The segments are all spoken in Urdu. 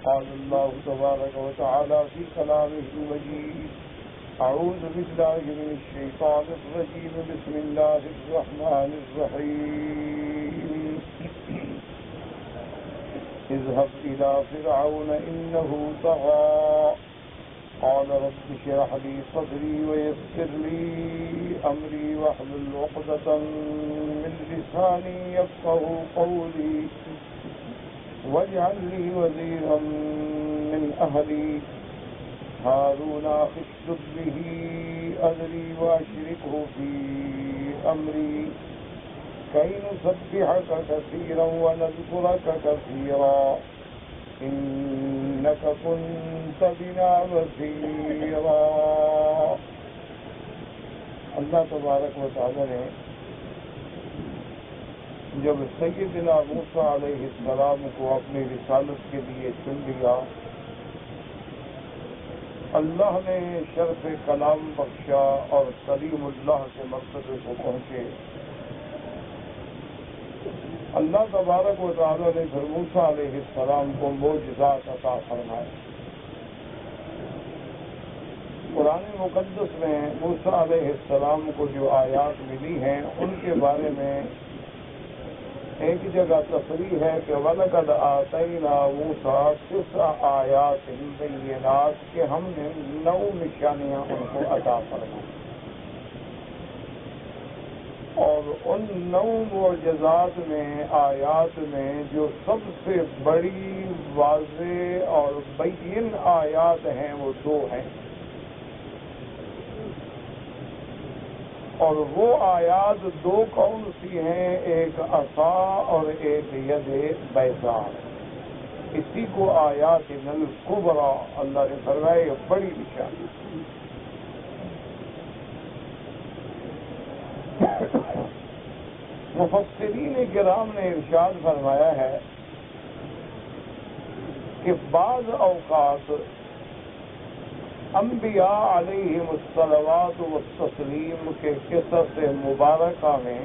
قال الله تبارك وتعالى في كلامه المجيد: أعوذ بالله من الشيطان الرجيم. بسم الله الرحمن الرحيم. اذهب إلى فرعون إنه طغى قال رب اشرح لي صدري ويسر لي أمري واحلل عقدة من لساني يفقهوا قولي واجعل لي وزيرا من أهلي هارون أخي اشدد به أزري وأشركه في أمري كي نسبحك كثيرا ونذكرك كثيرا إنك كنت بنا بصيرا. اللہ تبارک و تعالی نے جب سیدنا موسیٰ علیہ السلام کو اپنی رسالت کے لیے چن لیا، اللہ نے شرف کلام بخشا اور کلیم اللہ کے مرتبے کو پہنچے. اللہ تبارک و تعالی نے پھر موسیٰ علیہ السلام کو معجزات عطا فرمائے. قرآن مقدس میں موسیٰ علیہ السلام کو جو آیات ملی ہیں ان کے بارے میں ایک جگہ تصریح ہے کہ وَلَقَدْ آتَيْنَا مُوسَىٰ 9 آیات بینات کہ ہم نے 9 نشانیاں ان کو عطا فرمائیں، اور ان 9 معجزات میں آیات میں جو سب سے بڑی واضح اور بین آیات ہیں وہ 2 ہیں، اور وہ آیات 2 کون سی ہیں؟ ایک عصا اور ایک ید بیضاء. اسی کو آیات الکبریٰ اللہ نے فرمایا یہ بڑی نشانی. مفسرین کرام نے ارشاد فرمایا ہے کہ بعض اوقات انبیاء علیہم الصلوات والتسلیم کے قصص مبارکہ میں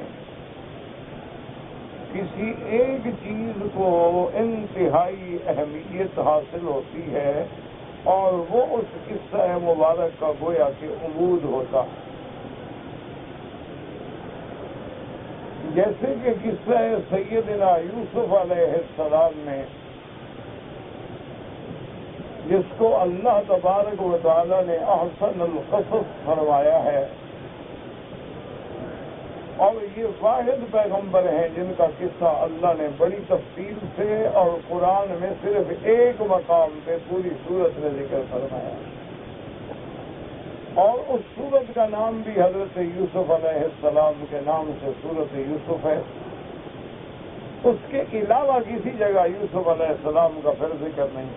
کسی ایک چیز کو انتہائی اہمیت حاصل ہوتی ہے اور وہ اس قصہ مبارک کا گویا کہ عمود ہوتا ہے. جیسے کہ قصہ سیدنا یوسف علیہ السلام میں جس کو اللہ تبارک و تعالی نے احسن القصص فرمایا ہے، اور یہ واحد پیغمبر ہیں جن کا قصہ اللہ نے بڑی تفصیل سے اور قرآن میں صرف ایک مقام پہ پوری سورت میں ذکر فرمایا، اور اس سورت کا نام بھی حضرت یوسف علیہ السلام کے نام سے سورت یوسف ہے. اس کے علاوہ کسی جگہ یوسف علیہ السلام کا پھر ذکر نہیں.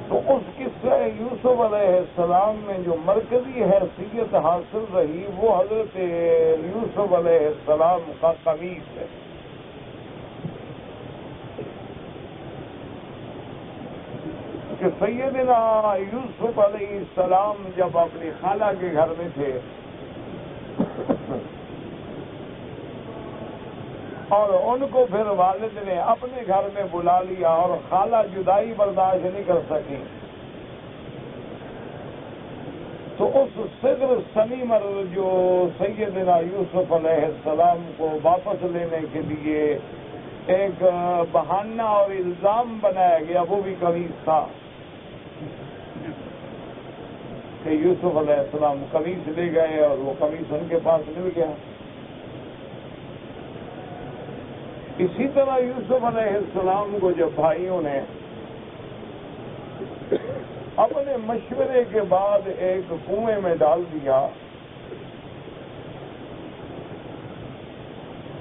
تو اس قصہ یوسف علیہ السلام میں جو مرکزی حیثیت حاصل رہی وہ حضرت یوسف علیہ السلام کا قمیص ہے. کہ سیدنا یوسف علیہ السلام جب اپنی خالہ کے گھر میں تھے اور ان کو پھر والد نے اپنے گھر میں بلا لیا اور خالہ جدائی برداشت نہیں کر سکی، تو اس صدر سنیمر جو سیدنا یوسف علیہ السلام کو واپس لینے کے لیے ایک بہانہ اور الزام بنایا گیا وہ بھی قمیص تھا کہ یوسف علیہ السلام قمیص لے گئے اور وہ قمیص ان کے پاس مل گیا. اسی طرح یوسف علیہ السلام کو جب بھائیوں نے اپنے مشورے کے بعد ایک کنویں میں ڈال دیا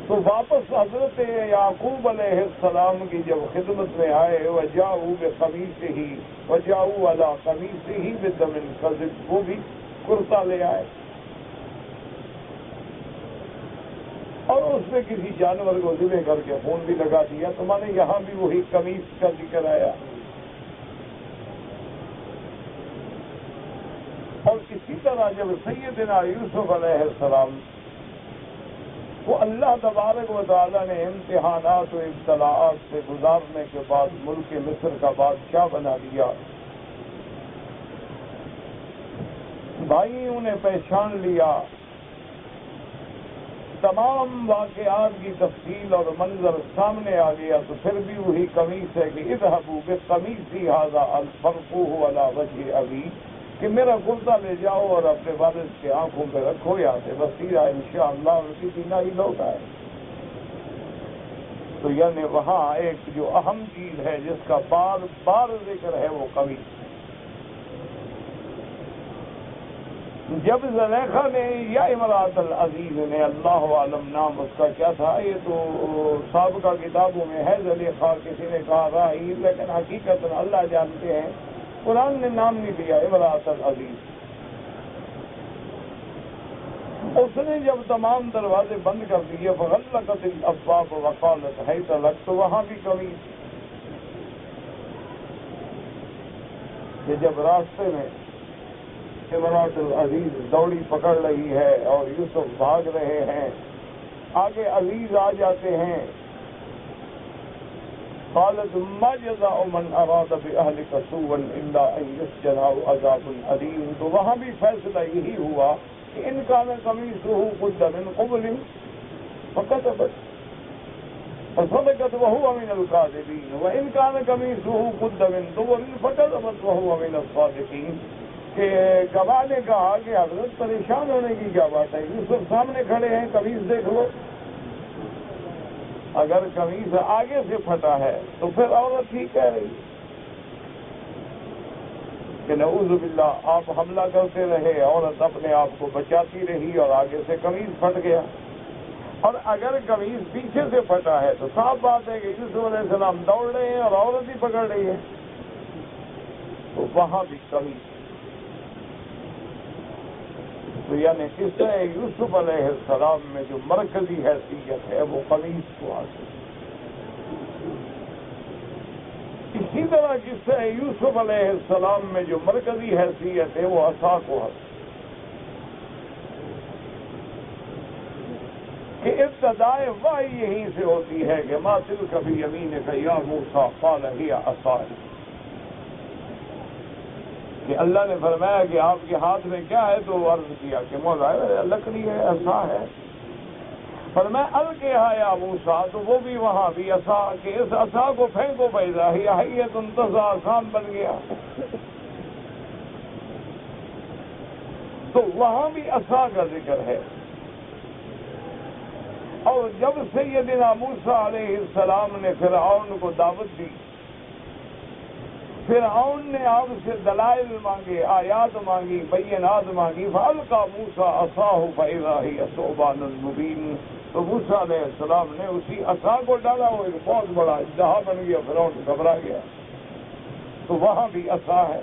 تو واپس حضرت یعقوب علیہ السلام کی جب خدمت میں آئے وجاؤ بقمیصہ وجاؤ علی قمیصہ بدم کذب، وہ بھی کرتا لے آئے اور اس میں کسی جانور کو ذبح کر کے خون بھی لگا دیا. تو میں نے یہاں بھی وہی قمیص کا ذکر آیا. اور اسی طرح جب سیدنا یوسف علیہ السلام وہ اللہ تبارک و تعالیٰ نے امتحانات و ابتلاءات سے گزارنے کے بعد ملک مصر کا بادشاہ بنا دیا. بھائیوں نے پہچان لیا. تمام واقعات کی تفصیل اور منظر سامنے آ گیا تو پھر بھی وہی قمیص ہے کہ اذهبوا بقمیصی ھذا الفرقوه علی وجه ابی، کہ میرا کرتا لے جاؤ اور اپنے والد کے آنکھوں پہ رکھو، یا سے بصیرہ انشاءاللہ ان کی بینائی لوٹ آئے. تو یعنی وہاں ایک جو اہم چیز ہے جس کا بار بار ذکر ہے وہ قمیص. جب زلیخا نے یا امراۃ العزیز نے، اللہ عالم نام اس کا کیا تھا، یہ تو سابقہ کتابوں میں ہے زلیخا، کسی نے کہا راہی، لیکن حقیقت اللہ جانتے ہیں، قرآن نے نام نہیں دیا امراۃ العزیز. اس نے جب تمام دروازے بند کر دیے فغلقت الابواب وقالت حیث لک، تو وہاں بھی کمی کہ جب راستے میں امراۃ العزیز دوڑی پکڑ رہی ہے اور یوسف بھاگ رہے ہیں، آگے عزیز آ جاتے ہیں. قالت ما جزاء من اراد باهلك سوءا الا ان يسجن او عذاب الیم. تو وہاں بھی فیصلہ یہی ہوا کہ ان کان قمیصه قد من قبل فكذبت فصدقت وهو من الكاذبين وان كان قمیصه قد من دبر فكذبت وهو من الصادقين. کہ گواہ نے کہا کہ حضرت پریشان ہونے کی کیا بات ہے، یوسف سامنے کھڑے ہیں، قمیص دیکھ لو. اگر قمیص آگے سے پھٹا ہے تو پھر عورت ہی کہہ رہی کہ نعوذ باللہ، آپ حملہ کرتے رہے، عورت اپنے آپ کو بچاتی رہی اور آگے سے قمیص پھٹ گیا. اور اگر قمیص پیچھے سے پھٹا ہے تو صاف بات ہے کہ یوسف علیہ السلام دوڑ رہے ہیں اور عورت ہی پکڑ رہی ہے. تو وہاں بھی قمیص. تو یعنی قصہ یوسف علیہ السلام میں جو مرکزی حیثیت ہے وہ قمیص کو حاصل. اسی طرح قصہ یوسف علیہ السلام میں جو مرکزی حیثیت ہے وہ عصا کو حاصل. کہ ابتدائے وحی یہیں سے ہوتی ہے کہ ما تلک بیمینک یا موسیٰ قال ہی عصائی، کہ اللہ نے فرمایا کہ آپ کے ہاتھ میں کیا ہے، تو عرض کیا کہ مولا لکڑی ہے، عصا ہے. فرمایا القیہا یا موسیٰ، تو وہ بھی وہاں بھی عصا، کہ اس عصا کو پھینکو فاذا ہی حیۃ تسعیٰ، آسان بن گیا. تو وہاں بھی عصا کا ذکر ہے. اور جب سیدنا موسیٰ علیہ السلام نے فرعون کو دعوت دی، فرعون نے آپ سے دلائل مانگے، آیات مانگی، بینات مانگی، فَأَلْقَى مُوسَىٰ عَصَاهُ فَإِذَا هِيَ ثُعْبَانٌ مُّبِينٌ. تو موسیٰ علیہ السلام نے اسی عصا کو ڈالا، وہ ایک بہت بڑا اژدہا بن گیا، فرعون گھبرا گیا. تو وہاں بھی عصا ہے.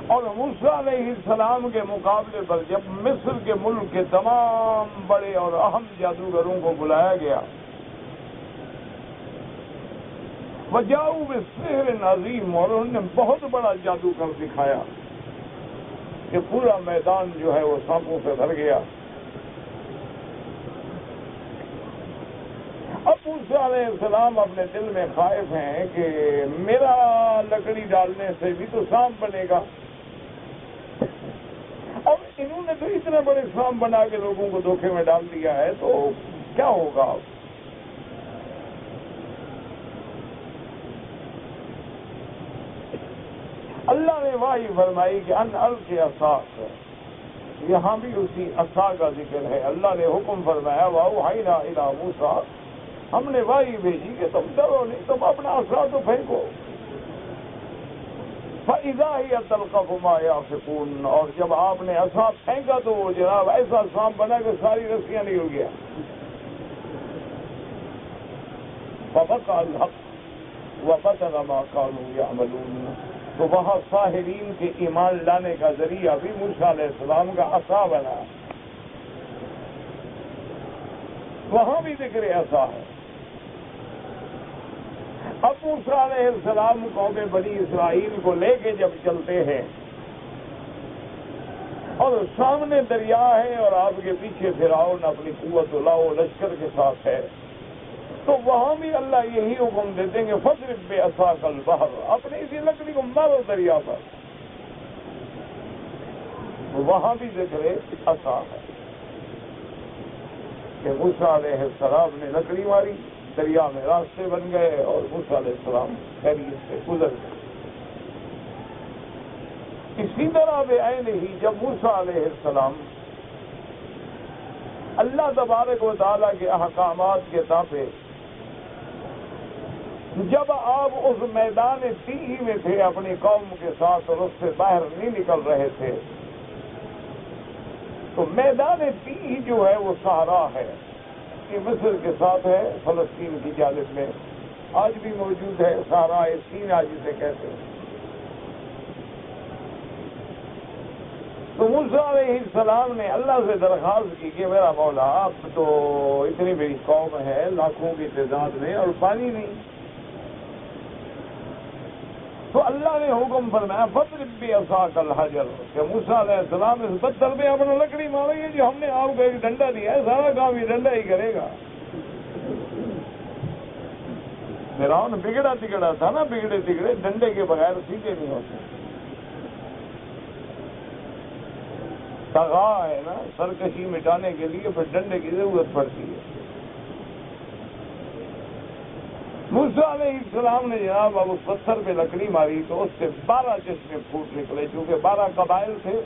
اور موسیٰ علیہ السلام کے مقابلے پر جب مصر کے ملک کے تمام بڑے اور اہم جادوگروں کو بلایا گیا، وجاؤ بسحر عظیم، اور انہوں نے بہت بڑا جادو کر دکھایا کہ پورا میدان جو ہے وہ سانپوں سے بھر گیا. اب موسیٰ علیہ السلام اپنے دل میں خائف ہیں کہ میرا لکڑی ڈالنے سے بھی تو سانپ بنے گا، اور انہوں نے تو اتنے بڑے سانپ بنا کے لوگوں کو دھوکے میں ڈال دیا ہے، تو کیا ہوگا. اللہ نے وحی فرمائی کہ ان القی عصاک، یہاں بھی اسی عصا کا ذکر ہے. اللہ نے حکم فرمایا واوحینا الی موسیٰ، ہم نے وحی بھیجی کہ تم ڈرو نہیں، تم اپنا عصا تو پھینکو. فَإِذَا هِيَ تَلْقَفُ مَا يَأْفِكُونَ، اور جب آپ نے عصا پھینکا تو وہ جناب ایسا سانپ بنا کہ ساری رسیاں نکل گیا. فَوَقَعَ الْحَقُّ وَبَطَلَ مَا كَانُوا يَعْمَلُونَ. تو وہاں ساحرین کے ایمان لانے کا ذریعہ بھی موسیٰ علیہ السلام کا عصا بنا. وہاں بھی ذکر عصا ہے. اب موسیٰ علیہ السلام قوم بنی اسرائیل کو لے کے جب چلتے ہیں اور سامنے دریا ہے اور آپ کے پیچھے فرعون اپنی قوت لاؤ لشکر کے ساتھ ہے، تو وہاں بھی اللہ یہی حکم دیتے ہیں کہ فضرب بعصاک البحر، اپنی اسی لکڑی کو مارو دریا پر. وہاں بھی ذکر عصا ہے کہ موسیٰ علیہ السلام نے لکڑی ماری، دریا میں راستے بن گئے اور موسیٰ علیہ السلام خیریت سے گزر گئے. اسی طرح بعین ہی جب موسیٰ علیہ السلام اللہ تبارک و تعالیٰ کے احکامات کے تابع جب آپ اس میدان تیہی میں تھے اپنی قوم کے ساتھ اور اس سے باہر نہیں نکل رہے تھے، تو میدان تیہی جو ہے وہ صحرا ہے، یہ مصر کے ساتھ ہے، فلسطین کی جانب میں آج بھی موجود ہے، صحرا سینا جسے کہتے ہیں. تو موسیٰ علیہ السلام نے اللہ سے درخواست کی کہ میرا مولا، اب تو اتنی بڑی قوم ہے لاکھوں کی تعداد میں اور پانی نہیں. تو اللہ نے حکم فرمایا فضرب بعصاک الحجر، کہ موسیٰ علیہ السلام اس پتھر پہ اپنا لکڑی ماریں گے، جو ہم نے آپ کو ایک ڈنڈا دیا ہے سارا کام یہ ڈنڈا ہی کرے گا. فرعون بگڑا تگڑا تھا نا، بگڑے تگڑے ڈنڈے کے بغیر سیدھے نہیں ہوتے. تغا ہے نا، سرکشی مٹانے کے لیے پھر ڈنڈے کی ضرورت پڑتی ہے. موسیٰ علیہ السلام نے جناب اب اس پتھر پہ لکڑی ماری تو اس سے 12 چشمے پھوٹ نکلے، چونکہ 12 قبائل تھے.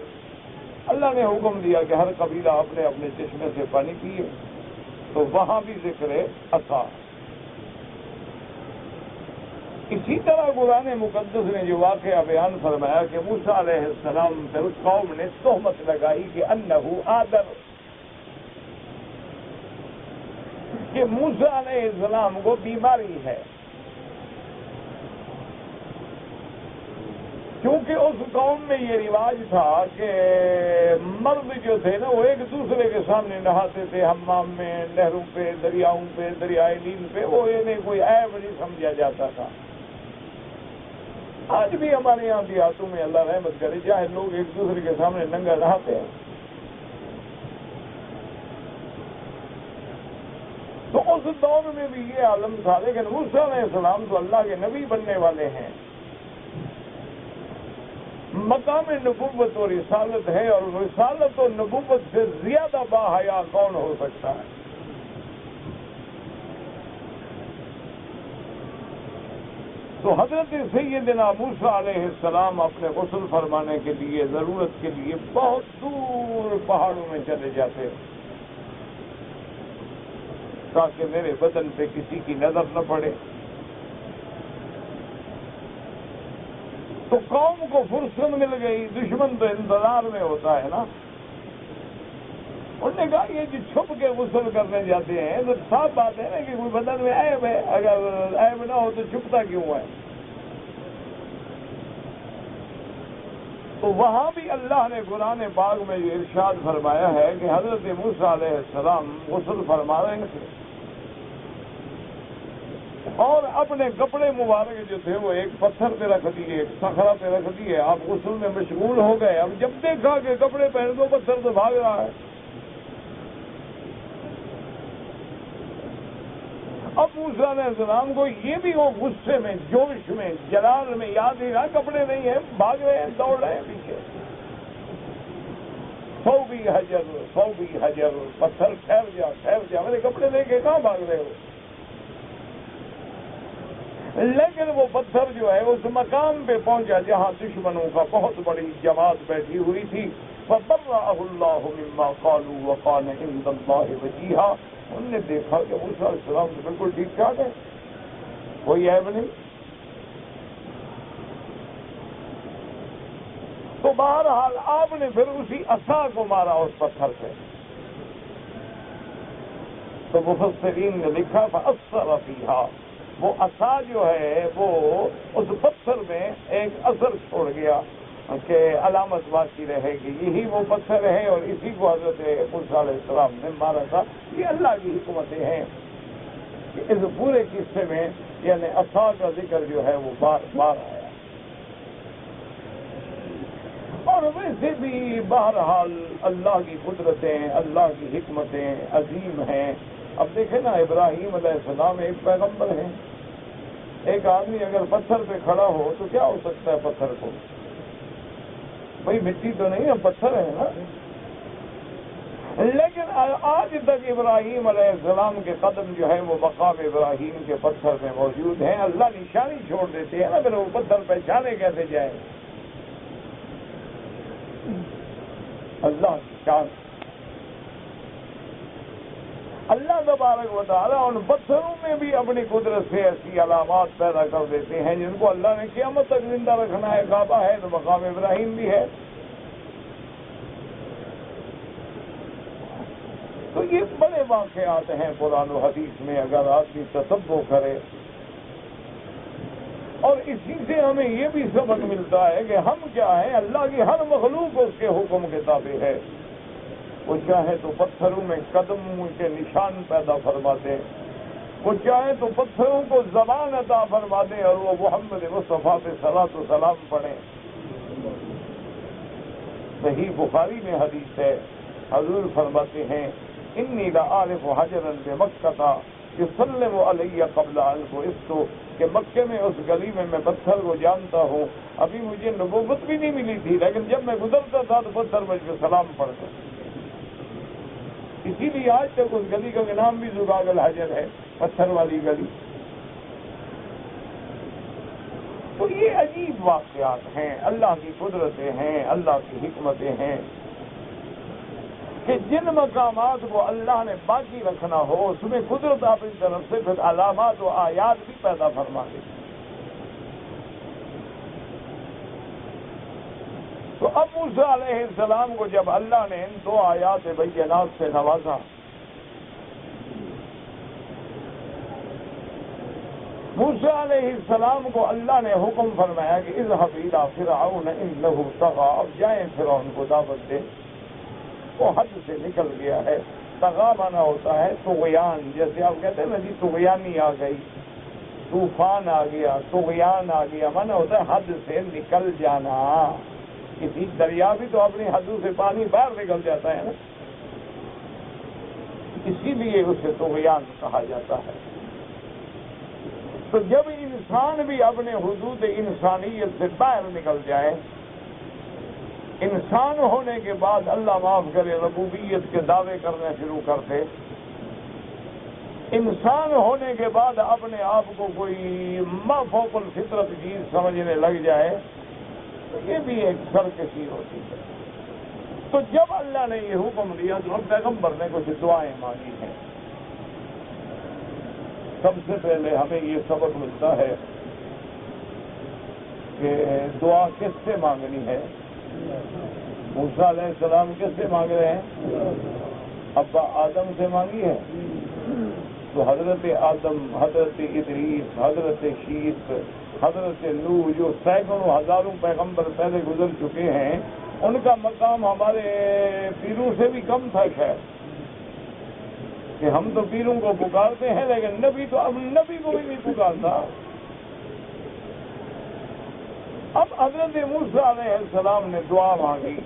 اللہ نے حکم دیا کہ ہر قبیلہ اپنے اپنے چشمے سے پانی پیے. تو وہاں بھی ذکر عصا. اسی طرح قرآن مقدس نے جو واقعہ بیان فرمایا کہ موسیٰ علیہ السلام پر اس قوم نے تہمت لگائی کہ انہو آدر، کہ موسیٰ علیہ السلام کو بیماری ہے. کیونکہ اس قوم میں یہ رواج تھا کہ مرد جو تھے نا وہ ایک دوسرے کے سامنے نہاتے تھے، حمام میں، نہروں پہ، دریاؤں پہ، دریائے نیل پہ، وہ انہیں کوئی عیب نہیں سمجھا جاتا تھا. آج بھی ہمارے یہاں دیہاتوں میں اللہ رحمت کرے جاہے لوگ ایک دوسرے کے سامنے ننگا نہاتے ہیں. تو اس دور میں بھی یہ عالم تھا، لیکن موسیٰ علیہ السلام تو اللہ کے نبی بننے والے ہیں، مقام نبوت اور رسالت ہے، اور رسالت اور نبوت سے زیادہ باحیا کون ہو سکتا ہے؟ تو حضرت سیدنا موسیٰ علیہ السلام اپنے غسل فرمانے کے لیے، ضرورت کے لیے بہت دور پہاڑوں میں چلے جاتے تاکہ میرے بدن پہ کسی کی نظر نہ پڑے. تو قوم کو فرصت مل گئی، دشمن تو انتظار میں ہوتا ہے نا. انہوں نے کہا یہ جو چھپ کے غسل کرنے جاتے ہیں تو صاف بات ہے نا کہ کوئی بدن میں عیب ہے، اگر عیب نہ ہو تو چھپتا کیوں ہے؟ تو وہاں بھی اللہ نے قرآن پاک میں یہ ارشاد فرمایا ہے کہ حضرت موسیٰ علیہ السلام غسل فرما رہے تھے اور اپنے کپڑے مبارک جو تھے وہ ایک پتھر پہ رکھ دیے، ایک صخرہ پہ رکھ دیے. آپ غسل میں مشغول ہو گئے. اب جب دیکھا کہ کپڑے پہن دو پتھر تو بھاگ رہا ہے. اب موسیٰ علیہ السلام کو یہ بھی وہ غصے میں، جوش میں، جلال میں یاد ہی رہا کپڑے نہیں ہیں، بھاگ رہے ہیں، دوڑ رہے ہیں پیچھے. صوبی حجر، پتھر ٹھہر جا، میرے کپڑے لے کے کہاں بھاگ رہے ہو؟ لیکن وہ پتھر جو ہے اس مقام پہ پہنچا جہاں دشمنوں کا بہت بڑی جماعت بیٹھی ہوئی تھی. فَبَرَّأَهُ اللَّهُ مِمَّا قَالُوا وَقَالَ عِندَ اللَّهِ وَجِيهًا. انہوں نے دیکھا کہ موسیٰ علیہ السلام تو بالکل ٹھیک ٹھاک ہے، کوئی عیب نہیں. تو بہرحال آپ نے پھر اسی عصا کو مارا اس پتھر سے. تو مفسرین نے لکھا فَأَثَّرَ فِيهَا، وہ عصا جو ہے وہ اس پتھر میں ایک اثر چھوڑ گیا کہ علامت باقی رہے گی. یہی وہ پتھر ہے اور اسی کو حضرت موسیٰ علیہ السلام نے مارا تھا. یہ اللہ کی حکمتیں ہیں کہ اس پورے قصے میں یعنی عصا کا ذکر جو ہے وہ بار بار آیا. اور ویسے بھی بہرحال اللہ کی قدرتیں، اللہ کی حکمتیں عظیم ہیں. اب دیکھیں نا، ابراہیم علیہ السلام ایک پیغمبر ہیں. ایک آدمی اگر پتھر پہ کھڑا ہو تو کیا ہو سکتا ہے پتھر کو؟ بھئی مٹی تو نہیں ہے، پتھر ہے نا. لیکن آج تک ابراہیم علیہ السلام کے قدم جو ہے وہ مقام ابراہیم کے پتھر میں موجود ہیں. اللہ نشانی چھوڑ دیتے ہیں نا، پھر وہ پتھر پہچانے کیسے جائے؟ اللہ کی شان. اللہ تبارک و تعالیٰ ان پتھروں میں بھی اپنی قدرت سے ایسی علامات پیدا کر دیتے ہیں جن کو اللہ نے قیامت تک زندہ رکھنا ہے. کعبہ ہے تو مقام ابراہیم بھی ہے. تو یہ بڑے واقعات ہیں قرآن و حدیث میں اگر آدمی تصور کرے. اور اسی سے ہمیں یہ بھی سبق ملتا ہے کہ ہم کیا ہیں، اللہ کی ہر مخلوق اس کے حکم کے تابع ہے. وہ چاہے تو پتھروں میں قدم کے نشان پیدا فرما دے، وہ چاہے تو پتھروں کو زبان عطا فرما دے اور وہ محمد مصطفیٰ پہ صلاۃ و سلام پڑھیں. صحیح بخاری میں حدیث ہے، حضور فرماتے ہیں انی لعارف حجرا بمکہ یسلم علی قبل ان بعثت، کہ مکے میں اس گلی میں پتھر کو جانتا ہوں. ابھی مجھے نبوت بھی نہیں ملی تھی، لیکن جب میں گزرتا تھا تو پتھر مجھ پہ سلام پڑھتا. اسی لیے آج تک اس گلی کا نام بھی زجاج الحجر ہے، پتھر والی گلی. تو یہ عجیب واقعات ہیں، اللہ کی قدرتیں ہیں، اللہ کی حکمتیں ہیں کہ جن مقامات کو اللہ نے باقی رکھنا ہو اس میں قدرت اپنی طرف سے پھر علامات و آیات بھی پیدا فرما دے. تو اب موسیٰ علیہ السلام کو جب اللہ نے ان 2 آیات بینات سے نوازا، موسیٰ علیہ السلام کو اللہ نے حکم فرمایا کہ اذهب الى فرعون انه طغى، اب جائیں فرعون کو دعوت دے، وہ حد سے نکل گیا ہے. طغا مانا ہوتا ہے طغیان، جیسے آپ کہتے ہیں نا جی طغیانی آ گئی، طوفان آ گیا، طغیان آ گیا، مانا ہوتا ہے حد سے نکل جانا. کسی دریا بھی تو اپنی حدوں سے پانی باہر نکل جاتا ہے نا، اسی لیے اسے طغیان کہا جاتا ہے. تو جب انسان بھی اپنے حدود انسانیت سے باہر نکل جائے، انسان ہونے کے بعد اللہ معاف کرے ربوبیت کے دعوے کرنے شروع کرتے، انسان ہونے کے بعد اپنے آپ کو کوئی ما فوق الفطرت چیز سمجھنے لگ جائے تو یہ بھی ایک سرکشی ہوتی ہے. تو جب اللہ نے یہ حکم دیا تو پیغمبر نے کچھ دعائیں مانگی ہیں. سب سے پہلے ہمیں یہ سبق ملتا ہے کہ دعا کس سے مانگنی ہے. موسیٰ علیہ السلام کس سے مانگ رہے ہیں؟ ابا آدم سے مانگی ہے. تو حضرت آدم، حضرت ادریس، حضرت شیس، حضرت نوح، جو سینکڑوں ہزاروں پیغمبر پہلے گزر چکے ہیں، ان کا مقام ہمارے پیروں سے بھی کم تھا. خیر کہ ہم تو پیروں کو پکارتے ہیں لیکن نبی تو اب نبی کو بھی نہیں پکارتا. اب حضرت موسیٰ علیہ السلام نے دعا مانگی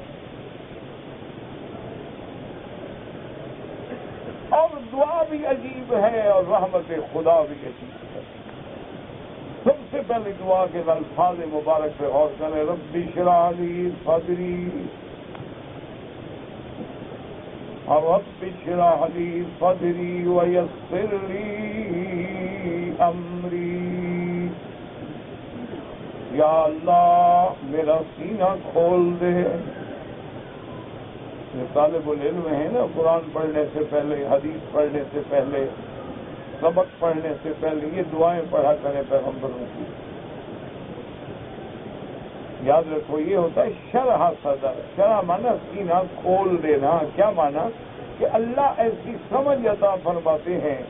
اور دعا بھی عجیب ہے اور رحمت خدا بھی عجیب ہے. سب سے پہلے دعا کے الفاظ مبارک پہ غور کریں. رب اشرح لی صدری، رب اشرح لی صدری ویسر لی امری. یا اللہ میرا سینہ کھول دے. طالب العلم ہے نا، قرآن پڑھنے سے پہلے، حدیث پڑھنے سے پہلے، سبق پڑھنے سے پہلے یہ دعائیں پڑھا کریں پیغمبروں کی. یاد رکھو یہ ہوتا ہے شرح صدر. شرح مانا سینہ کھول دینا. کیا مانا؟ کہ اللہ ایسی سمجھ عطا فرماتے ہیں،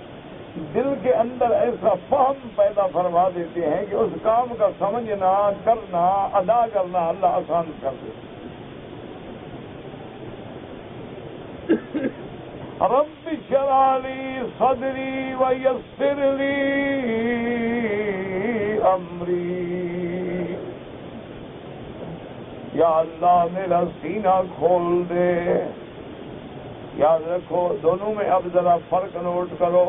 دل کے اندر ایسا فہم پیدا فرما دیتے ہیں کہ اس کام کا سمجھنا، کرنا، ادا کرنا اللہ آسان کر دیتے. رب اشرح لی صدری ویسر لی امری. یا اللہ میرا سینہ کھول دے. یاد رکھو دونوں میں اب ذرا فرق نوٹ کرو.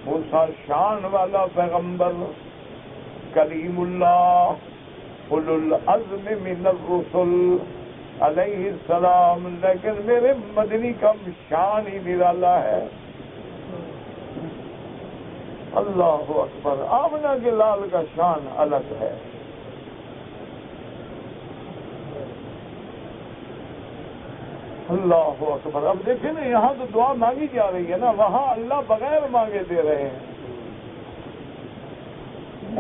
موسیٰ شان والا پیغمبر، کلیم اللہ، اولو العزم من الرسل علیہ السلام، لیکن میرے مدنی کا شان ہی نرالا ہے. اللہ اکبر. آمنہ کے لال کا شان الگ ہے. اللہ اکبر. اب دیکھیں نا، یہاں تو دعا مانگی جا رہی ہے نا، وہاں اللہ بغیر مانگے دے رہے ہیں.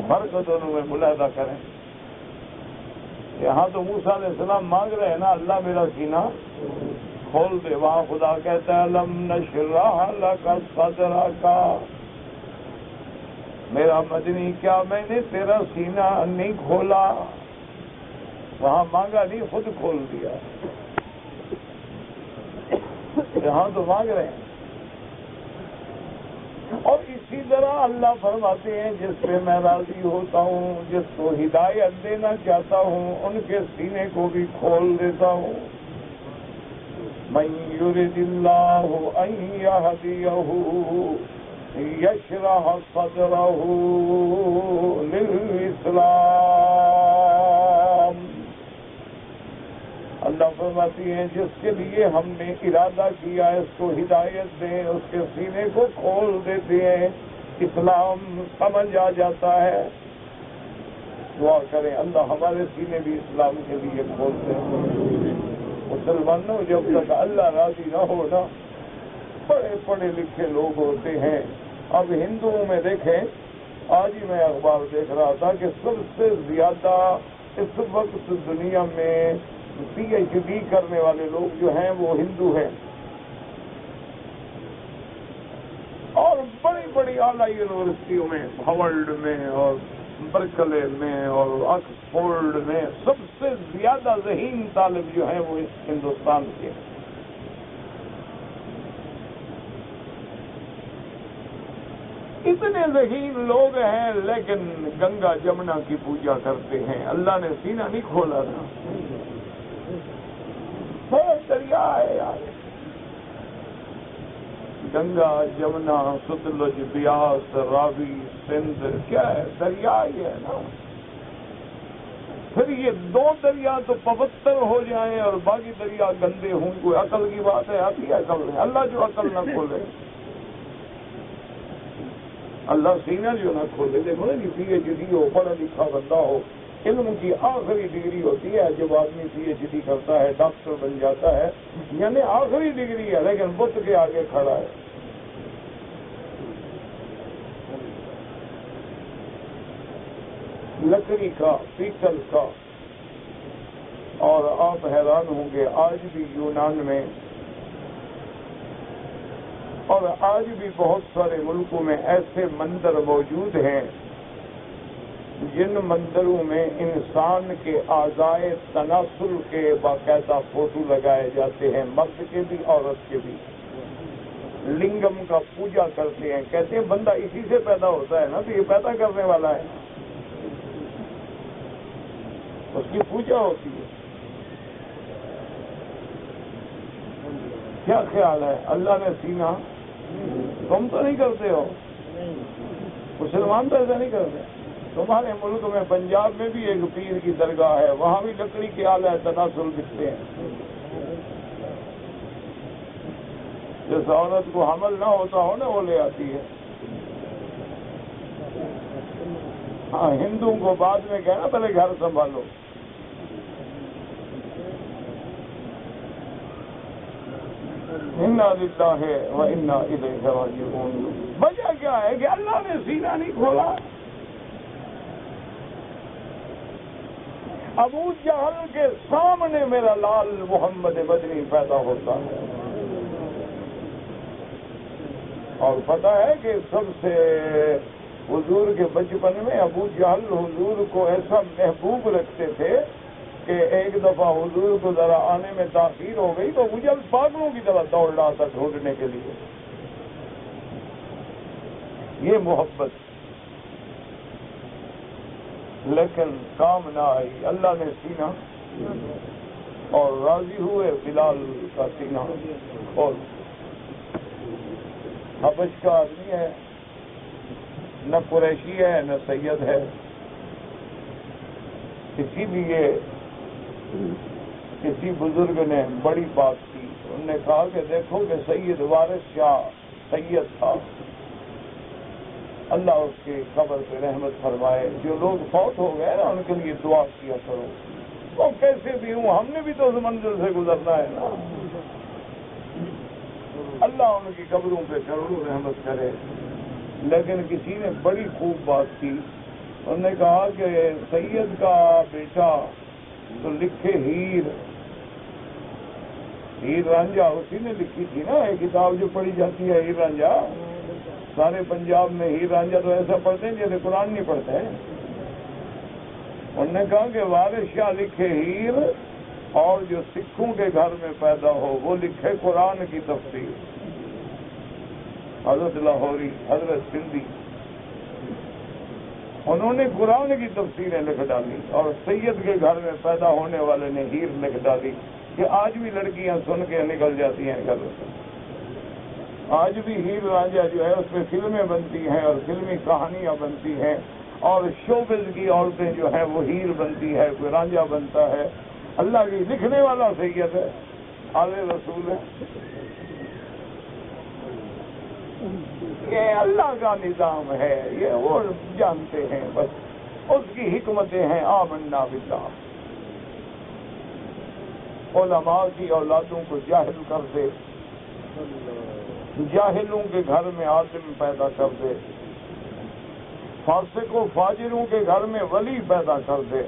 فرق دونوں میں ملاحظہ کریں. یہاں تو موسیٰ علیہ السلام مانگ رہے ہیں نا اللہ میرا سینہ کھول دے، وہاں خدا کہتا ہے لم نشرح لک صدرک. میرا مدنی کیا میں نے تیرا سینہ نہیں کھولا؟ وہاں مانگا نہیں، خود کھول دیا. یہاں تو مانگ رہے ہیں. اور اسی طرح اللہ فرماتے ہیں جس پہ میں راضی ہوتا ہوں، جس کو ہدایت دینا چاہتا ہوں، ان کے سینے کو بھی کھول دیتا ہوں. من یرد اللہ ان یہدیہ یشرح صدرہ للاسلام. اللہ فرماتی ہیں جس کے لیے ہم نے ارادہ کیا اس کو ہدایت دیں، اس کے سینے کو کھول دیتے ہیں، اسلام سمجھ آ جاتا ہے. دعا کریں اللہ ہمارے سینے بھی اسلام کے لیے کھول دیں. مسلمانوں جب تک اللہ راضی نہ ہو نا، بڑے پڑھے لکھے لوگ ہوتے ہیں. اب ہندوؤں میں دیکھیں، آج ہی میں اخبار دیکھ رہا تھا کہ سب سے زیادہ اس وقت دنیا میں پی ایچ ڈی کرنے والے لوگ جو ہیں وہ ہندو ہیں، اور بڑی بڑی اعلیٰ یونیورسٹیوں میں، ہارورڈ میں اور برکلے میں اور آکسفورڈ میں سب سے زیادہ ذہین طالب جو ہیں وہ اس ہندوستان کے ہیں. اتنے ذہین لوگ ہیں لیکن گنگا جمنا کی پوجا کرتے ہیں. اللہ نے سینہ نہیں کھولا نا. دریا ہے یار، گنگا جمنا ستلج بیاس راوی سندھ، کیا ہے؟ دریا ہی ہے نا. پھر یہ دو دریا تو پوتر ہو جائیں اور باقی دریا گندے ہوں، کوئی عقل کی بات ہے؟ آتی ہے عقل میں؟ اللہ جو عقل نہ کھولے، اللہ سینہ جو نہ کھولے. دیکھو نا جی، پی ایچ ڈی ہو، پڑھا لکھا بندہ ہو، علم کی آخری ڈگری ہوتی ہے جب آدمی پی ایچ ڈی کرتا ہے، ڈاکٹر بن جاتا ہے، یعنی آخری ڈگری ہے، لیکن بت کے آگے کھڑا ہے. لکڑی کا، پیتل کا. اور آپ حیران ہوں گے، آج بھی یونان میں اور آج بھی بہت سارے ملکوں میں ایسے مندر موجود ہیں جن مندروں میں انسان کے اعضائے تناسل کے باقاعدہ فوٹو لگائے جاتے ہیں، مرد کے بھی عورت کے بھی. لنگم کا پوجا کرتے ہیں، کہتے ہیں بندہ اسی سے پیدا ہوتا ہے نا، تو یہ پیدا کرنے والا ہے، اس کی پوجا ہوتی ہے. کیا خیال ہے؟ اللہ نے سینہ، تم تو نہیں کرتے ہو، مسلمان تو ایسا نہیں کرتے. تمہارے ملک میں پنجاب میں بھی ایک پیر کی درگاہ ہے، وہاں بھی لکڑی کے آلہ تناسل بکتے ہیں. جس عورت کو حمل نہ ہوتا ہو نا وہ لے آتی ہے. ہاں، ہندوؤں کو بعد میں کہنا پہلے گھر سنبھالو. انا للہ و انا الیہ راجعون. وجہ کیا ہے کہ اللہ نے سینہ نہیں کھولا. ابو جہل کے سامنے میرا لال محمد مدنی پیدا ہوتا ہے. اور پتہ ہے کہ سب سے حضور کے بچپن میں ابو جہل حضور کو ایسا محبوب رکھتے تھے کہ ایک دفعہ حضور کو ذرا آنے میں تاخیر ہو گئی تو ابو جہل پاگلوں کی طرح دوڑ رہا تھا ڈھونڈنے کے لیے. یہ محبت، لیکن کام نہ آئی. اللہ نے سینہ اور راضی ہوئے بلال کا سینہ کھول. حبش کا آدمی ہے، نہ قریشی ہے نہ سید ہے، اسی لیے کسی بزرگ نے بڑی بات کی. انہوں نے کہا کہ دیکھو کہ سید وارث شاہ سید تھا، اللہ اس کی قبر پہ رحمت فرمائے. جو لوگ فوت ہو گئے نا ان کے لیے دعا کیا کرو. وہ کیسے بھی ہوں ہم نے بھی تو اس منزل سے گزرنا ہے نا. اللہ ان کی قبروں پہ کروڑوں رحمت کرے. لیکن کسی نے بڑی خوب بات کی. انہوں نے کہا کہ سید کا بیٹا تو لکھے ہیر رانجھا، اسی نے لکھی تھی نا یہ کتاب جو پڑھی جاتی ہے ہیر رانجھا. سارے پنجاب میں ہیر رانجھا تو ایسا پڑھتے ہیں جیسے قرآن نہیں پڑھتے ہیں. انہوں نے کہا کہ وارث شاہ لکھے ہیر، اور جو سکھوں کے گھر میں پیدا ہو وہ لکھے قرآن کی تفسیر. حضرت لاہوری، حضرت سندھی، انہوں نے قرآن کی تفسیریں لکھ ڈالی، اور سید کے گھر میں پیدا ہونے والے نے ہیر لکھ ڈالی کہ آج بھی لڑکیاں سن کے نکل جاتی ہیں گھر سے. آج بھی ہیر رانجھا جو ہے اس میں فلمیں بنتی ہیں اور فلمی کہانیاں بنتی ہیں، اور شوبز کی عورتیں جو ہیں وہ ہیر بنتی ہے، کوئی رانجھا بنتا ہے. اللہ کی لکھنے والا سید ہے، آل رسول ہے. یہ اللہ کا نظام ہے، یہ وہ جانتے ہیں، بس اس کی حکمتیں ہیں. آمنا باللہ. علماء کی اولادوں کو جاہل کر دے، جاہلوں کے گھر میں عالم پیدا کر دے، فاسق و فاجروں کے گھر میں ولی پیدا کر دے،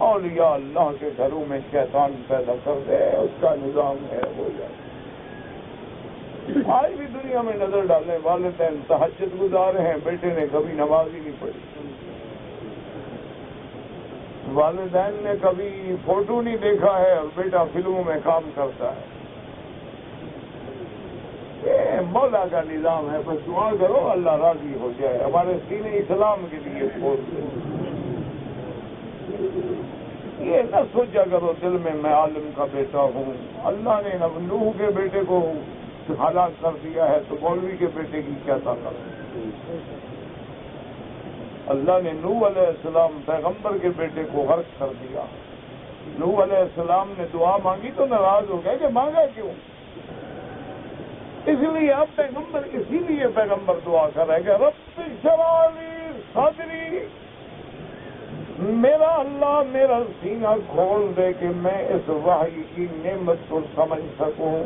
اولیاء اللہ کے گھروں میں شیطان پیدا کر دے. اس کا نظام ہے وہ جائے. آج بھی دنیا میں نظر ڈالیں، والدین تہجد گزار ہیں، بیٹے نے کبھی نماز ہی نہیں پڑھی. والدین نے کبھی فوٹو نہیں دیکھا ہے اور بیٹا فلموں میں کام کرتا ہے. یہ مولا کا نظام ہے. بس دعا کرو اللہ راضی ہو جائے. ہمارے دین اسلام کے لیے کھول دے. یہ نہ سوچا کرو دل میں عالم کا بیٹا ہوں. اللہ نے نوح کے بیٹے کو ہلاک کر دیا ہے تو مولوی کے بیٹے کی کیا طاقت. اللہ نے نوح علیہ السلام پیغمبر کے بیٹے کو غرق کر دیا. نوح علیہ السلام نے دعا مانگی تو ناراض ہو گئے کہ مانگا کیوں. اس لیے اب پیغمبر اسی لیے پیغمبر دعا کر رہے کہ رب اشرح لی صدری، میرا اللہ میرا سینہ کھول دے کہ میں اس وحی کی نعمت کو سمجھ سکوں.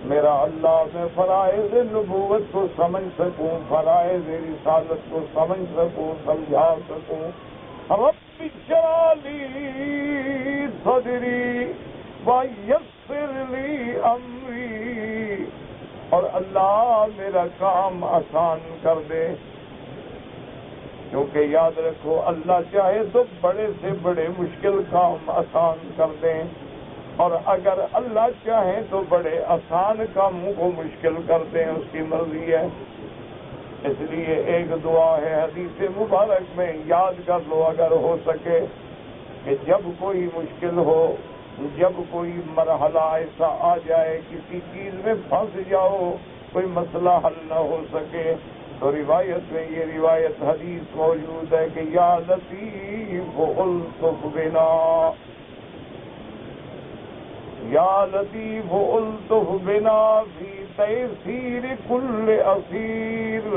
میرا اللہ میں فرائض نبوت کو سمجھ سکوں، فرائض رسالت کو سمجھ سکوں، سمجھا سکوں. رب اشرح لی صدری ویسر لی امری، اور اللہ میرا کام آسان کر دے. کیونکہ یاد رکھو اللہ چاہے تو بڑے سے بڑے مشکل کام آسان کر دیں، اور اگر اللہ چاہے تو بڑے آسان کاموں کو مشکل کر دیں، اس کی مرضی ہے. اس لیے ایک دعا ہے حدیث مبارک میں، یاد کر لو اگر ہو سکے، کہ جب کوئی مشکل ہو، جب کوئی مرحلہ ایسا آ جائے، کسی چیز میں پھنس جاؤ، کوئی مسئلہ حل نہ ہو سکے، تو روایت میں یہ روایت حدیث موجود ہے کہ یا لطیف الطف بنا، یا لطیف الطف بنا فی تیسیر کل اسیر،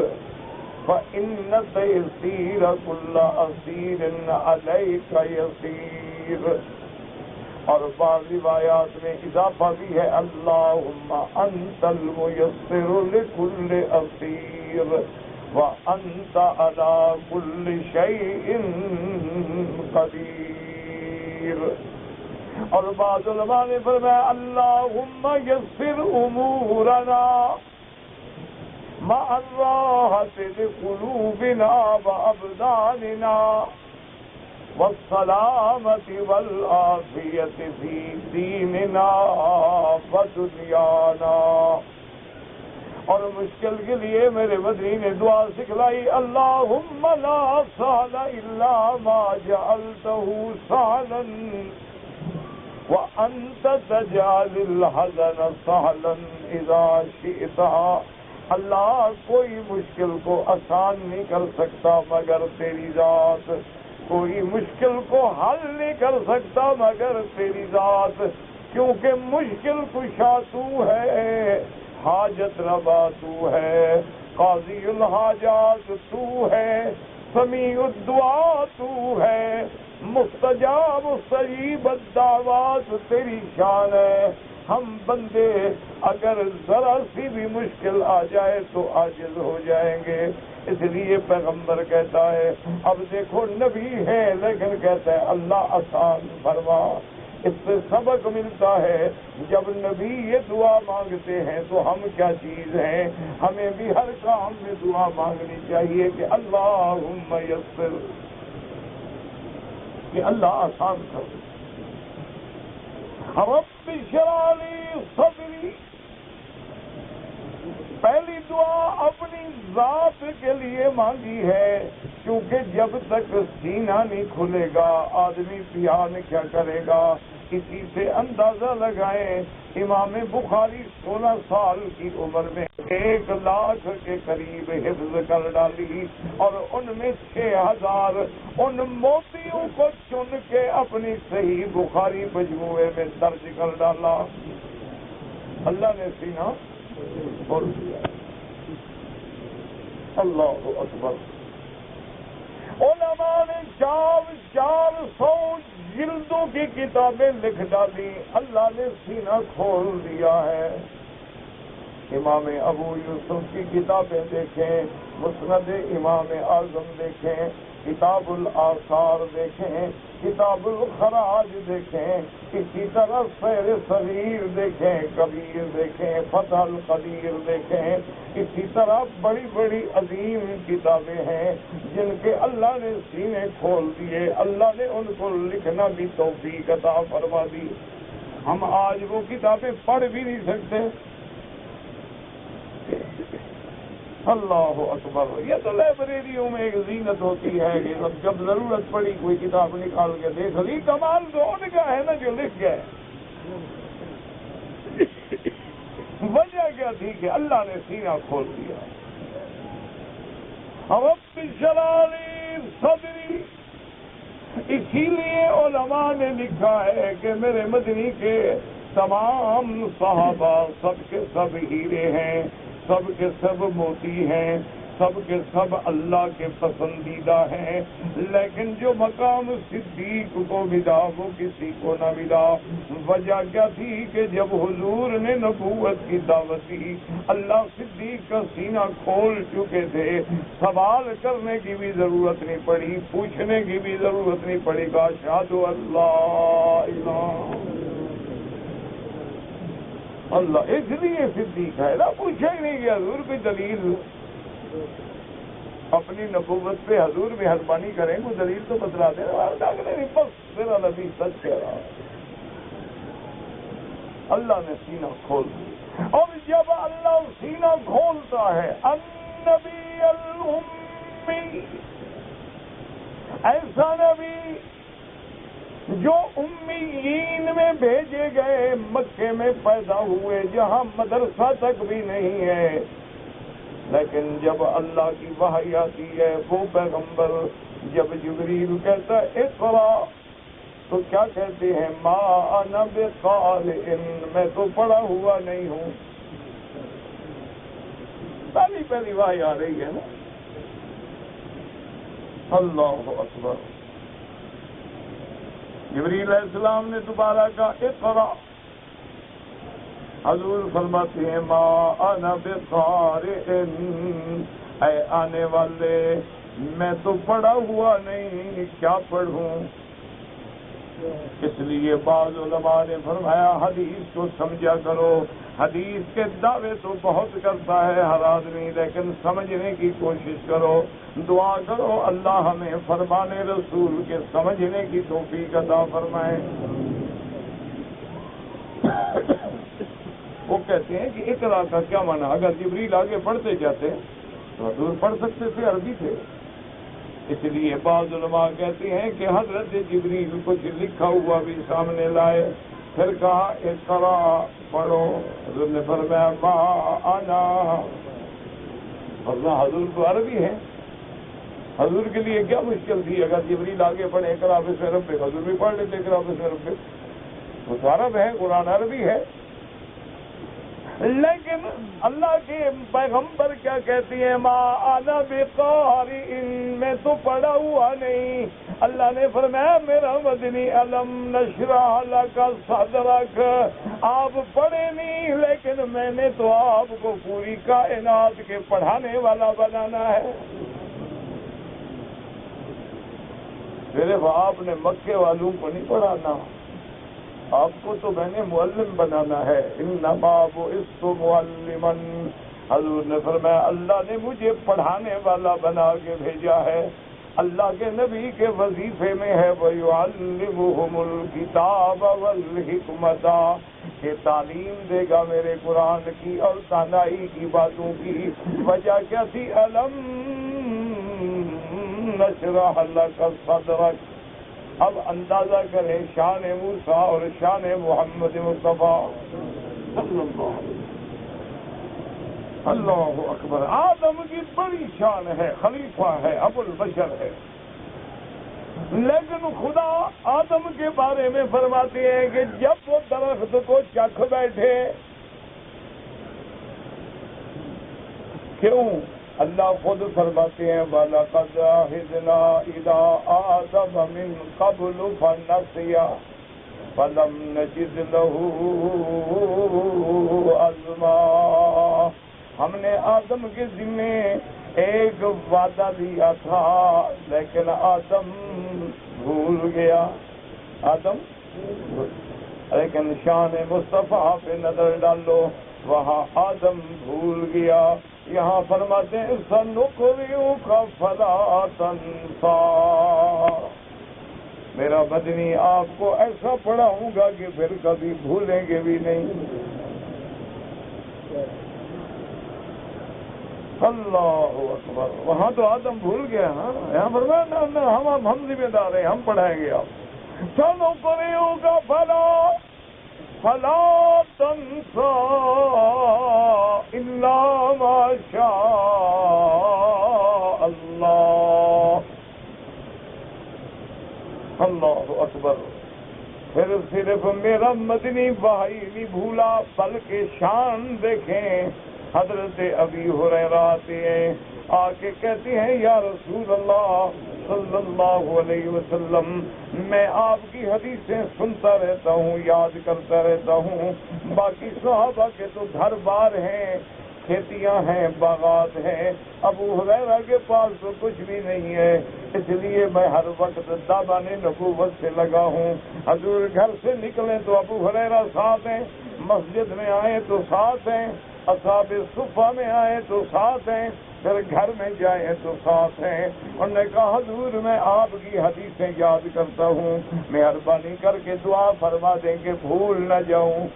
فإن تیسیر کل اسیر علیک یسیر. اور بعض روایات میں اضافہ بھی ہے، اللہم انت المیسر لکل اسیر وانت علی کل شیء قدیر. اور بعض علماء نے فرمایا اللہم یسر امورنا مع الراحة لقلوبنا وابداننا والسلامة والعافية في ديننا ودنيانا. اور مشکل کے لیے میرے مدنی نے دعا سکھلائی، اللہم لا سہل الا ما جعلتہ سہلا وانت تجعل الحزن سہلا اذا شئت۔ اللہ کوئی مشکل کو آسان نہیں کر سکتا مگر تیری ذات، کوئی مشکل کو حل نہیں کر سکتا مگر تیری ذات، کیونکہ مشکل کشا تو ہے، حاجت روا تو ہے، قاضی الحاجات تو ہے، سمیع الدعا تو ہے، مستجاب مستجیب الدعوات تیری شان ہے۔ ہم بندے اگر ذرا سی بھی مشکل آ جائے تو عاجز ہو جائیں گے، اس لیے پیغمبر کہتا ہے، اب دیکھو نبی ہے لیکن کہتا ہے اللہ آسان فرما۔ اس سے سبق ملتا ہے جب نبی یہ دعا مانگتے ہیں تو ہم کیا چیز ہیں، ہمیں بھی ہر کام میں دعا مانگنی چاہیے کہ اللہم یسر، کہ اللہ آسان کر۔ رب اشرح لی صدری، پہلی دعا اپنی ذات کے لیے مانگی ہے، کیونکہ جب تک سینہ نہیں کھلے گا آدمی بیان کیا کرے گا۔ اسی سے اندازہ لگائیں، امام بخاری 16 سال کی عمر میں 1 لاکھ کے قریب حفظ کر ڈالی، اور ان میں 6000 ان موتیوں کو چن کے اپنی صحیح بخاری مجموعے میں درج کر ڈالا۔ اللہ نے سینہ کھول دیا۔ اللہ اکبر۔ علماء نے 400 جلدوں کی کتابیں لکھ ڈالی، اللہ نے سینہ کھول دیا ہے۔ امام ابو یوسف کی کتابیں دیکھیں، مسند امام اعظم دیکھیں، کتاب الآثار دیکھیں، کتاب الخراج دیکھیں، اسی طرح سیر صغیر دیکھیں، کبیر دیکھیں، فتح القدیر دیکھیں، اسی طرح بڑی بڑی عظیم کتابیں ہیں جن کے اللہ نے سینے کھول دیے، اللہ نے ان کو لکھنا بھی توفیق عطا فرما دی۔ ہم آج وہ کتابیں پڑھ بھی نہیں سکتے۔ اللہ اکبر۔ یہ تو لائبریریوں میں ایک زینت ہوتی ہے کہ جب ضرورت پڑی کوئی کتاب نکال کے دیکھ لی، کمال تو ان کا ہے نا جو لکھ گئے۔ وجہ کیا تھی کہ اللہ نے سینہ کھول دیا۔ رب اشرح لی صدری، اسی لیے علماء نے لکھا ہے کہ میرے مدنی کے تمام صحابہ سب کے سب ہیرے ہیں، سب کے سب موتی ہیں، سب کے سب اللہ کے پسندیدہ ہیں، لیکن جو مقام صدیق کو ملا وہ کسی کو نہ ملا۔ وجہ کیا تھی کہ جب حضور نے نبوت کی دعوت دی، اللہ صدیق کا سینہ کھول چکے تھے، سوال کرنے کی بھی ضرورت نہیں پڑی، پوچھنے کی بھی ضرورت نہیں پڑی گا۔ اشہد اللہ الہ اللہ، اس لیے صدیق ہے نا، پوچھا ہی نہیں گیا حضور کوئی دلیل اپنی نبوت پہ، حضور مہربانی کریں کوئی دلیل تو بتلا دیں۔ بس میرا نبی سچ کہہ رہا ہے۔ اللہ نے سینہ کھول دیا، اور جب اللہ سینہ کھولتا ہے، النبی الامی، ایسا نبی جو امیین میں بھیجے گئے، مکے میں پیدا ہوئے جہاں مدرسہ تک بھی نہیں ہے، لیکن جب اللہ کی وحی آتی ہے وہ پیغمبر، جب جبریل کہتا ہے اقرا تو کیا کہتے ہیں؟ ما انا بقارئ، میں تو پڑھا ہوا نہیں ہوں۔ پہلی وحی آ رہی ہے نا۔ اللہ اکبر۔ جبریل علیہ السلام نے دوبارہ کہا اقرا، حضور فرماتے ہیں ما انا بقارئ، اے آنے والے میں تو پڑھا ہوا نہیں، کیا پڑھوں؟ اس لیے بعض علماء نے فرمایا حدیث کو سمجھا کرو، حدیث کے دعوے تو بہت کرتا ہے ہر آدمی، لیکن سمجھنے کی کوشش کرو، دعا کرو اللہ ہمیں فرمان رسول کے سمجھنے کی توفیق عطا فرمائے۔ وہ کہتے ہیں کہ اقرا کا کیا معنی؟ اگر جبریل آگے پڑھتے جاتے تو حضور پڑھ سکتے تھے، عربی تھے، اس لیے بعض علماء کہتے ہیں کہ حضرت جبریل کچھ لکھا ہوا بھی سامنے لائے، پھر کہا اقرا پڑھو، حضور نے فرمایا ما انا، ورنہ حضور تو عربی ہے، حضور کے لیے کیا مشکل تھی؟ اگر جبریل آگے پڑھے اقرا بسم ربک، حضور بھی پڑھ لیتے اقرا بسم ربک، وہ تو عرب ہے، قرآن عربی ہے۔ لیکن اللہ کے پیغمبر کیا کہتی ہیں؟ ما انا بقارئ، میں تو پڑھا ہوا نہیں۔ اللہ نے فرمایا میرا مدنی الم نشرح لک صدرک، آپ پڑھے نہیں، لیکن میں نے تو آپ کو پوری کائنات کے پڑھانے والا بنانا ہے۔ صرف آپ نے مکے والوں کو نہیں پڑھانا، آپ کو تو میں نے معلم بنانا ہے۔ انما بعثت معلما، حضور نے فرمایا اللہ نے مجھے پڑھانے والا بنا کے بھیجا ہے۔ اللہ کے نبی کے وظیفے میں ہے وَيُعَلِّمُهُمُ الْكِتَابَ وَالْحِكْمَةَ، کہ تعلیم دے گا میرے قرآن کی اور دانائی کی باتوں کی۔ وجہ کیا تھی؟ الم نشرح لک صدرک۔ اب اندازہ کریں شان موسیٰ اور شان محمد مصطفیٰ اللہ اکبر۔ آدم کی بڑی شان ہے، خلیفہ ہے، ابو البشر ہے، لیکن خدا آدم کے بارے میں فرماتے ہیں کہ جب وہ درخت کو چکھ بیٹھے، کیوں؟ اللہ خود فرماتے ہیں وَلَقَدْ عَهِدْنَا إِلَىٰ آدَمَ مِن قَبْلُ فَنَسِيَ فَلَمْ نَجِدْ لَهُ عَزْمًا، ہم نے آدم کے ذمے ایک وعدہ دیا تھا، لیکن آدم بھول گیا، لیکن شان مصطفیٰ پہ نظر ڈالو، وہاں آدم بھول گیا۔ یہاں فرماتے ہیں سَنُقْرِئُكَ فَلَا تَنسَىٰ، میرا مدنی آپ کو ایسا پڑھاؤں گا کہ پھر کبھی بھولیں گے بھی نہیں۔ اللہ اکبر۔ وہاں تو آدم بھول گیا نا، یہاں فرمایا ہم ذمہ دار ہیں، ہم پڑھائیں گے آپ۔ سَنُقْرِئُكَ فَلَا تَنسَىٰ إِلَّا مَا شَاءَ اللَّهُ، اللہ اکبر۔ پھر صرف میرا مدنی بھائی نہیں بھولا، بلکہ شان دیکھیں، حضرت ابی ہریرہ آتے ہیں، آ کے کہتے ہیں یا رسول اللہ صلی اللہ علیہ وسلم، میں آپ کی حدیثیں سنتا رہتا ہوں، یاد کرتا رہتا ہوں، باقی صحابہ کے تو گھر بار ہیں، کھیتیاں ہیں، باغات ہیں، ابو ہریرہ کے پاس تو کچھ بھی نہیں ہے، اس لیے میں ہر وقت دامن نبوت سے لگا ہوں۔ حضور گھر سے نکلیں تو ابو ہریرہ ساتھ ہیں، مسجد میں آئے تو ساتھ ہیں، اصحاب صفہ میں آئے تو ساتھ ہیں، پھر گھر میں جائیں تو ساتھ ہیں۔ انہوں نے کہا حضور میں آپ کی حدیثیں یاد کرتا ہوں، مہربانی کر کے دعا فرما دیں کہ بھول نہ جاؤں۔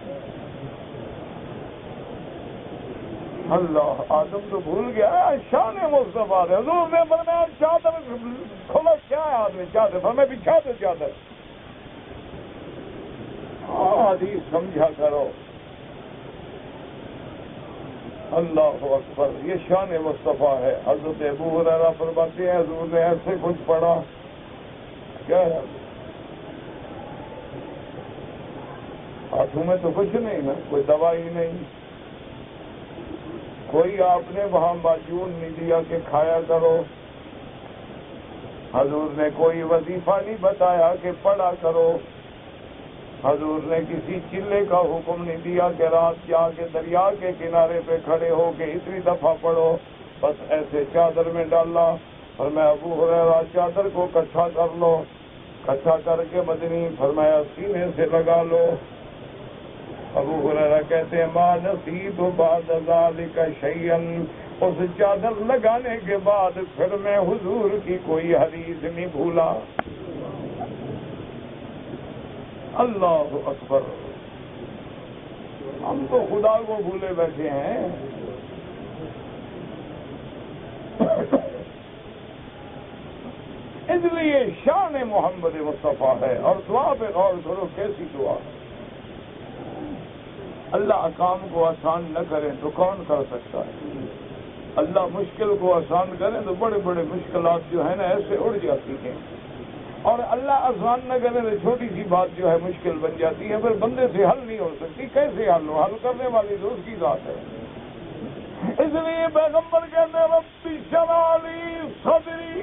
اللہ، آدم تو بھول گیا، شان مصطفیٰ ہے۔ حضور نے فرمایا چادر کھولو، کیا ہے آدمی چادر، فرمایا بچھا دو چادر۔ حدیث سمجھا کرو۔ اللہ اکبر، یہ شان مصطفیٰ ہے۔ حضرت ابو ہریرہ فرماتے ہیں حضور نے ایسے کچھ پڑھا، کیا ہے ہاتھوں میں تو کچھ نہیں نا، کوئی دوائی نہیں، کوئی آپ نے وہاں معجون نہیں دیا کہ کھایا کرو، حضور نے کوئی وظیفہ نہیں بتایا کہ پڑھا کرو، حضور نے کسی چلے کا حکم نہیں دیا کہ رات جا کے دریا کے کنارے پہ کھڑے ہو کے اتنی دفعہ پڑھو، بس ایسے چادر میں ڈالا۔ فرمایا ابو ہریرہ چادر کو کٹھا کر لو، کٹھا کر کے مدنی فرمایا سینے سے لگا لو۔ ابو ہریرہ کہتے ہیں ما نسیت بعد ذلک شیئا، اس چادر لگانے کے بعد پھر میں حضور کی کوئی حدیث نہیں بھولا۔ اللہ اکبر۔ ہم تو خدا کو بھولے بیٹھے ہیں. اس لیے شان محمد مصطفیٰ ہے. اور دعا پہ غور کرو کیسی دعا. اللہ کام کو آسان نہ کرے تو کون کر سکتا ہے؟ اللہ مشکل کو آسان کرے تو بڑے بڑے مشکلات جو ہے نا ایسے اڑ جاتی ہیں. اور اللہ آسان نہ کرے تو چھوٹی سی بات جو ہے مشکل بن جاتی ہے. پھر بندے سے حل نہیں ہو سکتی. کیسے حل ہو؟ حل کرنے والی تو اس کی ذات ہے. اس لیے پیغمبر کہتے ہیں ربی اشرح لی صدری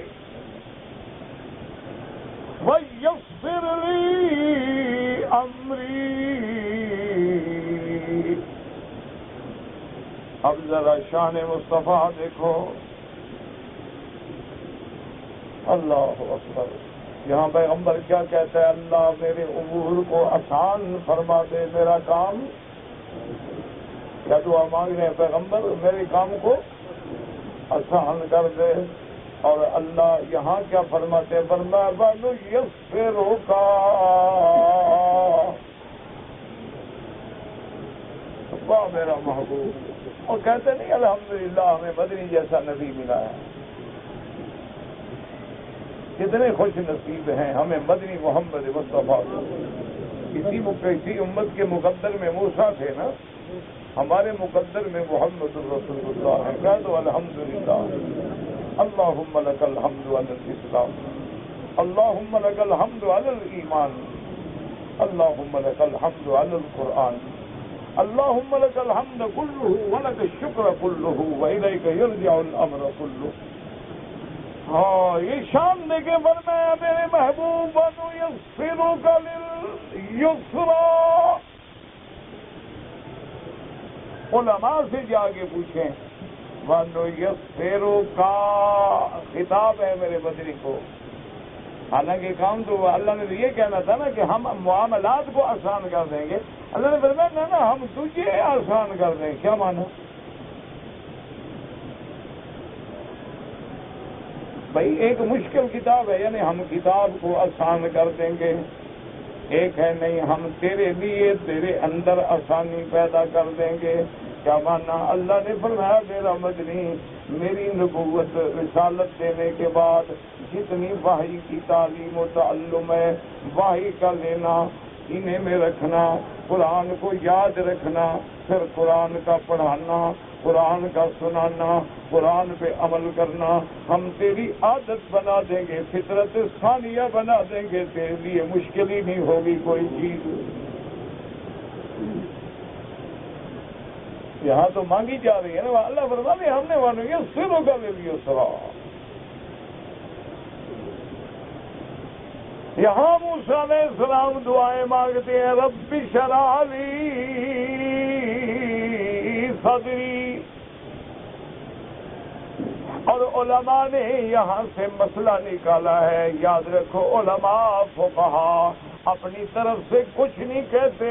ویسر لی امری. اب ذرا شان مصطفیٰ دیکھو. اللہ اکبر. یہاں پیغمبر کیا کہتا ہے؟ اللہ میرے امور کو آسان فرما دے. میرا کام کیا دعا مانگ رہے ہیں پیغمبر؟ میرے کام کو آسان کر دے. اور اللہ یہاں کیا فرماتے ہیں؟ فرمایا بَنُيَسِّرُكَ. واہ میرا محبوب. اور کہتے نہیں الحمدللہ ہمیں مدنی جیسا نبی ملا ہے. کتنے خوش نصیب ہیں ہمیں مدنی محمد مصطفیٰ. کسی امت کے مقدر میں موسیٰ تھے نا، ہمارے مقدر میں محمد الرسول اللہ ہے. کہہ دو الحمدللہ. اللہم لک الحمد علی الاسلام، اللہم لک الحمد علی الایمان، اللہم لک الحمد علی القرآن، اللہم لک الحمد کلہ ولک الشکر کلہ والیک یرجع الامر کلہ. ہاں یہ شان دے کے فرمایا میرے محبوب وَنُيَسِّرُكَ لِلْيُسْرَىٰ. علماء سے جا کے پوچھیں. وَنُيَسِّرُكَ خطاب ہے میرے بدری کو. حالانکہ کام تو اللہ نے یہ کہنا تھا نا کہ ہم معاملات کو آسان کر دیں گے. اللہ نے فرمایا نا ہم تجھے آسان کر دیں. کیا مانا؟ بھائی ایک مشکل کتاب ہے یعنی ہم کتاب کو آسان کر دیں گے. ایک ہے نہیں ہم تیرے لیے تیرے اندر آسانی پیدا کر دیں گے. کیا مانا؟ اللہ نے فرمایا میرا مدنی میری نبوت رسالت دینے کے بعد جتنی وحی کی تعلیم و تعلم ہے، وحی کا لینا، سینے میں رکھنا، قرآن کو یاد رکھنا، پھر قرآن کا پڑھانا، قرآن کا سنانا، قرآن پہ عمل کرنا، ہم تیری عادت بنا دیں گے، فطرت ثانیہ بنا دیں گے. تیرے لیے مشکل ہی نہیں ہوگی کوئی چیز. یہاں تو مانگی جا رہی ہے نا. اللہ فرماتے ہیں ہم نے وَنُيَسِّرُكَ لِلْيُسْرَىٰ. یہاں موسیٰ علیہ السلام دعائیں مانگتے ہیں رب اشرح لی صدری. اور علماء نے یہاں سے مسئلہ نکالا ہے. یاد رکھو علماء فقہا اپنی طرف سے کچھ نہیں کہتے.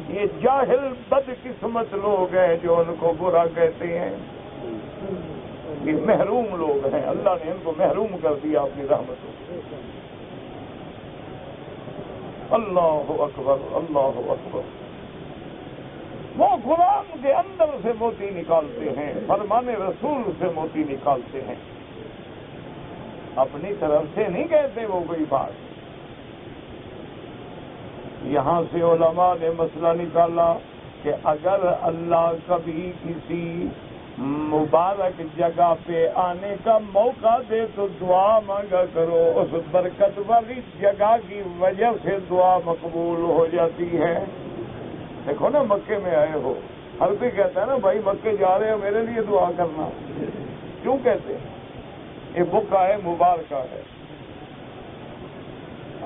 یہ جاہل بدقسمت لوگ ہیں جو ان کو برا کہتے ہیں. یہ محروم لوگ ہیں. اللہ نے ان کو محروم کر دیا اپنی رحمتوں سے. اللہ اکبر اللہ اکبر. وہ قرآن کے اندر سے موتی نکالتے ہیں، فرمان رسول سے موتی نکالتے ہیں. اپنی طرف سے نہیں کہتے وہ کوئی بات. یہاں سے علماء نے مسئلہ نکالا کہ اگر اللہ کبھی کسی مبارک جگہ پہ آنے کا موقع دے تو دعا مانگا کرو. اس برکت والی جگہ کی وجہ سے دعا مقبول ہو جاتی ہے. دیکھو نا مکے میں آئے ہو، ہر کوئی کہتا ہے نا بھائی مکے جا رہے ہو میرے لیے دعا کرنا. کیوں کہتے ہیں؟ یہ بکا ہے مبارکہ ہے.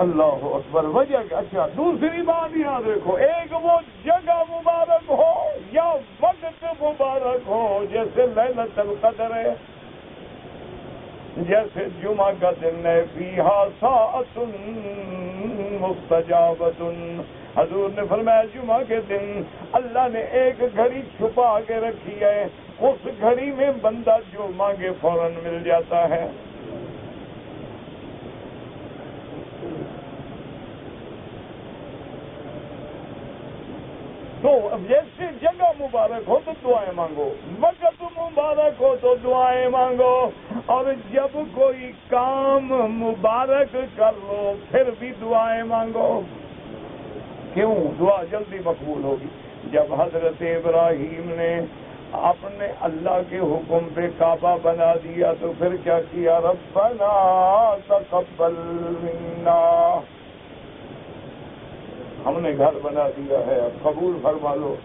اللہ اکبر. وجہ کیا؟ اچھا دوسری بات یاد رکھو، ایک وہ جگہ مبارک ہو یا وقت مبارک ہو. جیسے لیلۃ القدر ہے، جیسے جمعہ کا دن ہے، فیہا ساعۃ مستجابۃ. حضور نے فرمایا جمعہ کے دن اللہ نے ایک گھڑی چھپا کے رکھی ہے، اس گھڑی میں بندہ جو مانگے فوراً مل جاتا ہے. تو تو جیسے جگہ مبارک ہو تو دعائیں مانگو، وقت مبارک ہو تو دعائیں مانگو، اور جب کوئی کام مبارک کر لو پھر بھی دعائیں مانگو۔ کیوں؟ دعا جلدی مقبول ہوگی۔ جب حضرت ابراہیم نے اپنے اللہ کے حکم پہ کعبہ بنا دیا تو پھر کیا کیا؟ ربنا تقبل منا، ہم نے گھر بنا دیا ہے، اب قبول فرما لو۔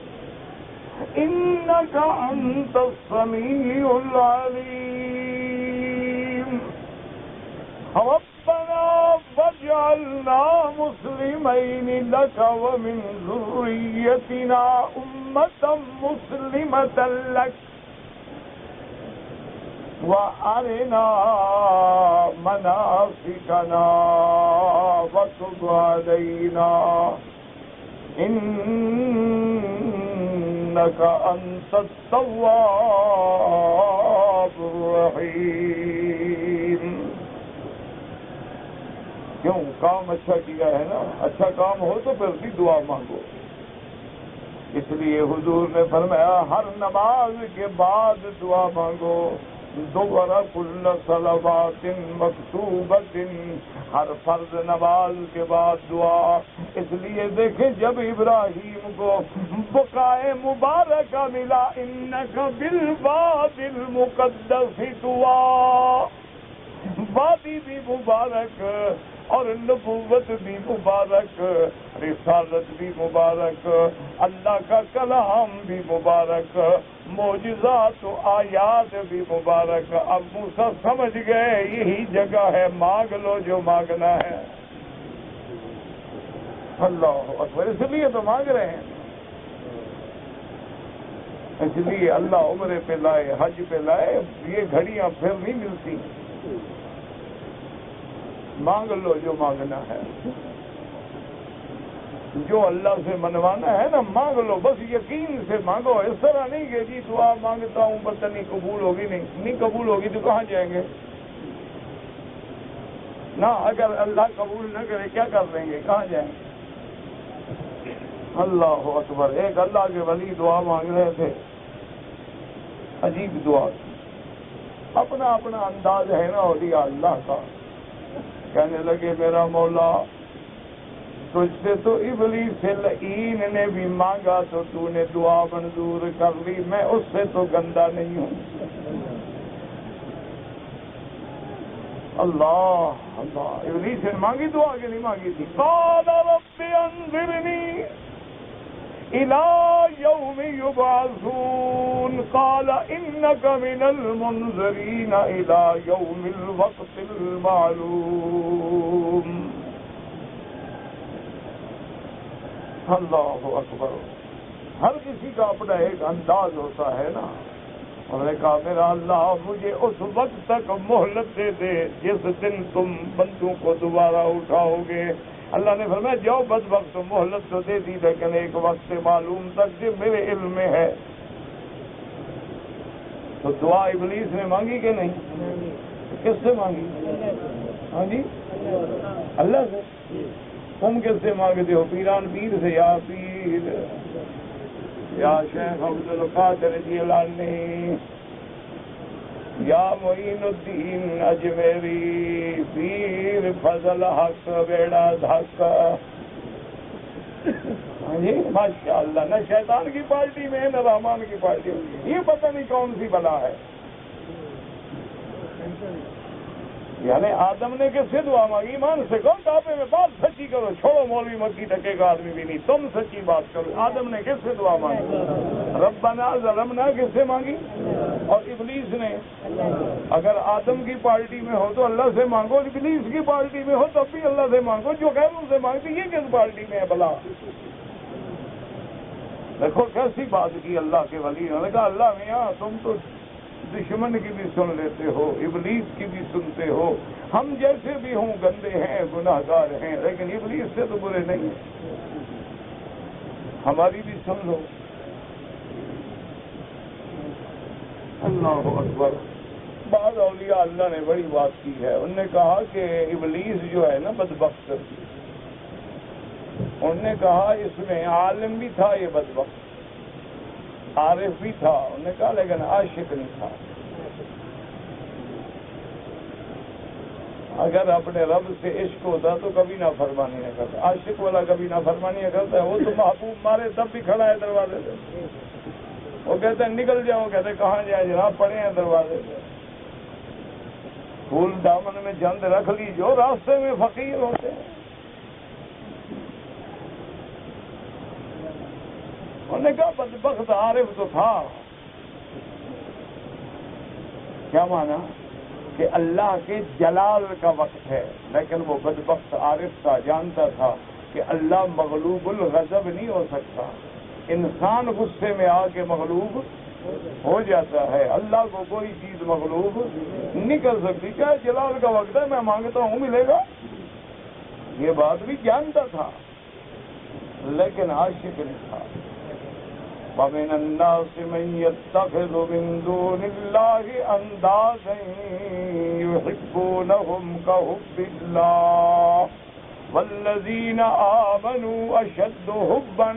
انک انت السمیع العلیم، ربنا واجعلنا مسلمین لک ومن ذریتنا امۃ مسلمۃ لک وارنا مناسکنا وتب علینا انک انت التواب الرحیم۔ کیوں؟ کام اچھا کیا ہے نا، اچھا کام ہو تو پھر بھی دعا مانگو۔ اس لیے حضور نے فرمایا ہر نماز کے بعد دعا مانگو، دبر کل صلوات مکتوبۃ، ہر فرض نماز کے بعد دعا۔ اس لیے دیکھیں جب ابراہیم کو بقائے مبارکہ ملا، انک بالوادی المقدس طویٰ، وادی بھی مبارک اور نبوت بھی مبارک، رسالت بھی مبارک، اللہ کا کلام بھی مبارک، معجزات و آیات بھی مبارک۔ اب موسیٰ سمجھ گئے یہی جگہ ہے، مانگ لو جو مانگنا ہے۔ اللہ اکبر، اس لیے تو مانگ رہے ہیں، اس لیے اللہ عمرے پہ لائے، حج پہ لائے، یہ گھڑیاں پھر نہیں ملتی۔ مانگ لو جو مانگنا ہے، جو اللہ سے منوانا ہے نا مانگ لو، بس یقین سے مانگو۔ اس طرح نہیں کہ جی دعا مانگتا ہوں پتہ نہیں قبول ہوگی، نہیں قبول ہوگی تو کہاں جائیں گے نا، اگر اللہ قبول نہ کرے کیا کر دیں گے، کہاں جائیں گے؟ اللہ اکبر۔ ایک اللہ کے ولی دعا مانگ رہے تھے، عجیب دعا، اپنا اپنا انداز ہے نا اولیاء اللہ کا۔ کہنے لگے میرا مولا تجھ سے تو ابلیس لعین نے بھی مانگا تو تو نے دعا منظور کر لی، میں اس سے تو گندا نہیں ہوں۔ اللہ اللہ، ابلیس نے مانگی دعا کہ نہیں مانگی تھی؟ قال رب انظرنی الی یوم یبعثون قال انک من المنظرین الی یوم الوقت المعلوم۔ اللہ اکبر۔ ہر کسی کا اپنا ایک انداز ہوتا ہے نا۔ انہوں نے کہا میرا اللہ مجھے اس وقت تک مہلت دے دے جس دن تم بندوں کو دوبارہ اٹھاؤ گے۔ اللہ نے فرمایا جاؤ بدبخت، مہلت تو دے دی لیکن ایک وقت معلوم تک جو میرے علم میں ہے۔ تو دعا ابلیس نے مانگی کہ نہیں؟ کس سے مانگی؟ ہاں جی، اللہ سے۔ تم کس سے مانگتے ہو؟ پیران پیر سے، یا پیر یا شیخ عبد القادر جیلانی یا معین الدین اجمیری، پیر فضل حق بیڑا دھک۔ ہاں جی ماشاء اللہ، نہ شیطان کی پارٹی میں ہے نہ رحمان کی پارٹی میں، یہ پتہ نہیں کون سی بلا ہے۔ یعنی آدم نے کس سے دعا مانگی؟ ایمان سے کہو، کعبے میں بات سچی کرو، چھوڑو مولوی مکی ٹکے کا آدمی بھی نہیں، تم سچی بات کرو۔ آدم نے کس سے دعا مانگی؟ ربنا ظلمنا کس سے مانگی؟ اور ابلیس نے؟ اگر آدم کی پارٹی میں ہو تو اللہ سے مانگو، ابلیس کی پارٹی میں ہو تب بھی اللہ سے مانگو، جو غیروں سے مانگتی یہ کس پارٹی میں ہے بلا؟ دیکھو کیسی بات کی اللہ کے ولی، انہوں نے کہا اللہ میاں تم تو دشمن کی بھی سن لیتے ہو، ابلیس کی بھی سنتے ہو، ہم جیسے بھی ہوں گندے ہیں گناہ گار ہیں لیکن ابلیس سے تو برے نہیں ہیں، ہماری بھی سن لو۔ اللہ اکبر۔ بعض اولیاء اللہ نے بڑی بات کی ہے، انہوں نے کہا کہ ابلیس جو ہے نا بدبخت، انہوں نے کہا اس میں عالم بھی تھا یہ بدبخت، عارف بھی تھا، انہوں نے کہا لیکن عاشق نہیں تھا۔ اگر اپنے رب سے عشق ہوتا تو کبھی نافرمانی نہ کرتا، عاشق والا کبھی نافرمانی نہ کرتا ہے، وہ تو محبوب مارے تب بھی کھڑا ہے دروازے پہ، وہ کہتے ہیں نکل جاؤ، کہتے ہیں کہاں جائیں جناب، پڑے ہیں دروازے پہ، پھول دامن میں جند رکھ لی جو راستے میں فقیر ہوتے ہیں۔ انہوں نے کہا بدبخت عارف تو تھا، کیا مانا کہ اللہ کے جلال کا وقت ہے، لیکن وہ بدبخت عارف تھا، جانتا تھا کہ اللہ مغلوب الغضب نہیں ہو سکتا، انسان غصے میں آ کے مغلوب ہو جاتا ہے، اللہ کو کوئی چیز مغلوب نہیں کر سکتی۔ کیا جلال کا وقت ہے، میں مانگتا ہوں ملے گا، یہ بات بھی جانتا تھا لیکن عاشق نہیں تھا۔ وَمِنَ النَّاسِ مَن يَتَّخِذُ مِن دُونِ اللَّهِ أَندَادًا يُحِبُّونَهُمْ كَحُبِّ اللَّهِ وَالَّذِينَ آمَنُوا أَشَدُّ حُبًّا۔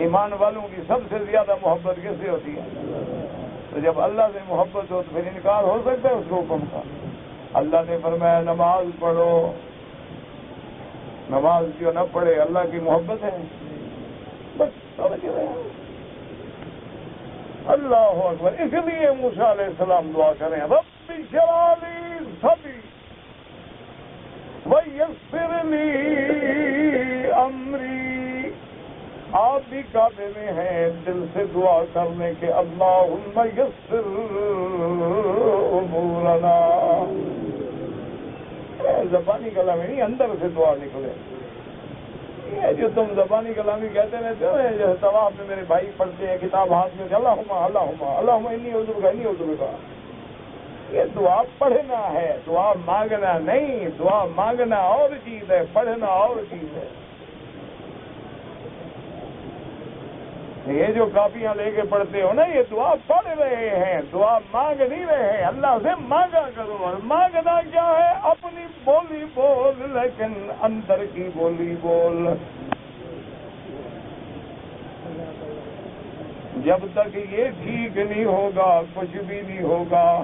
ایمان والوں کی سب سے زیادہ محبت کس سے ہوتی ہے؟ تو جب اللہ سے محبت ہو تو پھر انکار ہو سکتا ہے اس کو حکم کا؟ اللہ نے فرمایا نماز پڑھو، نماز کیوں نہ پڑھے، اللہ کی محبت ہے، بس سمجھ رہے ہیں۔ اللہ اکبر۔ اس لیے موسیٰ علیہ السلام دعا کریں رب اشرح لی صدری ویسر لی امری۔ آپ بھی کعبے میں ہیں، دل سے دعا کرنے کے اللہم یسر امورنا، زبانی کلامی نہیں، اندر سے دعا نکلے۔ یہ جو تم زبانی کلامی کہتے رہتے ہو، جیسے طواف میں میرے بھائی پڑھتے ہیں کتاب ہاتھ میں، اللہم اللہم اللہم انی اعوذ بک انی اعوذ بک، یہ دعا پڑھنا ہے، دعا مانگنا نہیں، دعا مانگنا اور چیز ہے، پڑھنا اور چیز ہے۔ یہ جو کاپیاں لے کے پڑھتے ہو نا، یہ دعا پڑھ رہے ہیں، دعا مانگ نہیں رہے ہیں۔ اللہ سے مانگا کرو، اور مانگنا کیا ہے؟ اپنی بولی بول لیکن اندر کی بولی بول۔ جب تک یہ ٹھیک نہیں ہوگا کچھ بھی نہیں ہوگا۔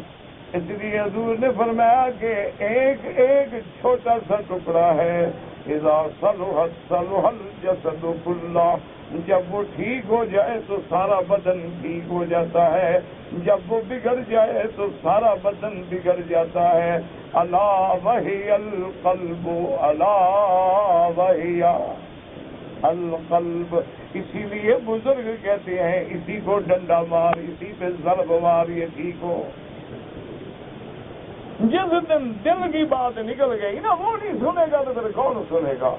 اس لیے حضور نے فرمایا کہ ایک ایک چھوٹا سا ٹکڑا ہے، اذا صلحت صلح الجسد کلہ، جب وہ ٹھیک ہو جائے تو سارا بدن ٹھیک ہو جاتا ہے، جب وہ بگڑ جائے تو سارا بدن بگڑ جاتا ہے۔ الا وہی القلب، الا وہی القلب۔ اسی لیے بزرگ کہتے ہیں اسی کو ڈنڈا مار، اسی پہ ضرب مار، یہ ٹھیک ہو۔ جس دن دل کی بات نکل گئی نا، وہ نہیں سنے گا تو پھر کون سنے گا؟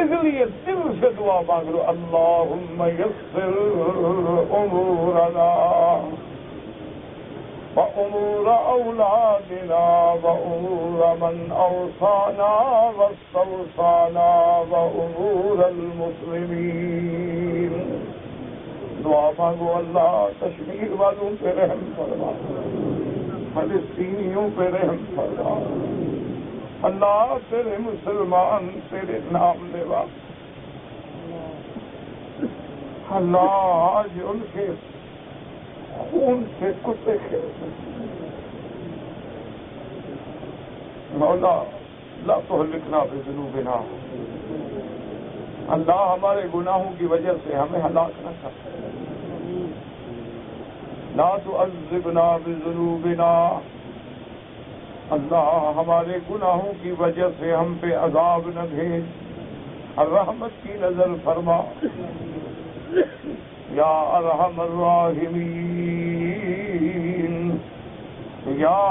اس لیے دل سے دعا مانگ لو، اللہم یسر امورنا وامور اولادنا وامور من اوصانا واستوصانا وامور المسلمین۔ دعا مانگو اللہ کشمیر والوں پہ رحم فرما، فلسطینیوں پہ رحم فرما، اللہ تیرے مسلمان تیرے نام لیوا، اللہ آج ان کے خون سے کتے کھیلتے، مولا لا تہلکنا بذنوبنا، اللہ ہمارے گناہوں کی وجہ سے ہمیں ہلاک نہ کر، لا تعذبنا بذنوبنا، اللہ ہمارے گناہوں کی وجہ سے ہم پہ عذاب نہ بھیج، الرحمت کی نظر فرما یا ارحم الراحمین، یا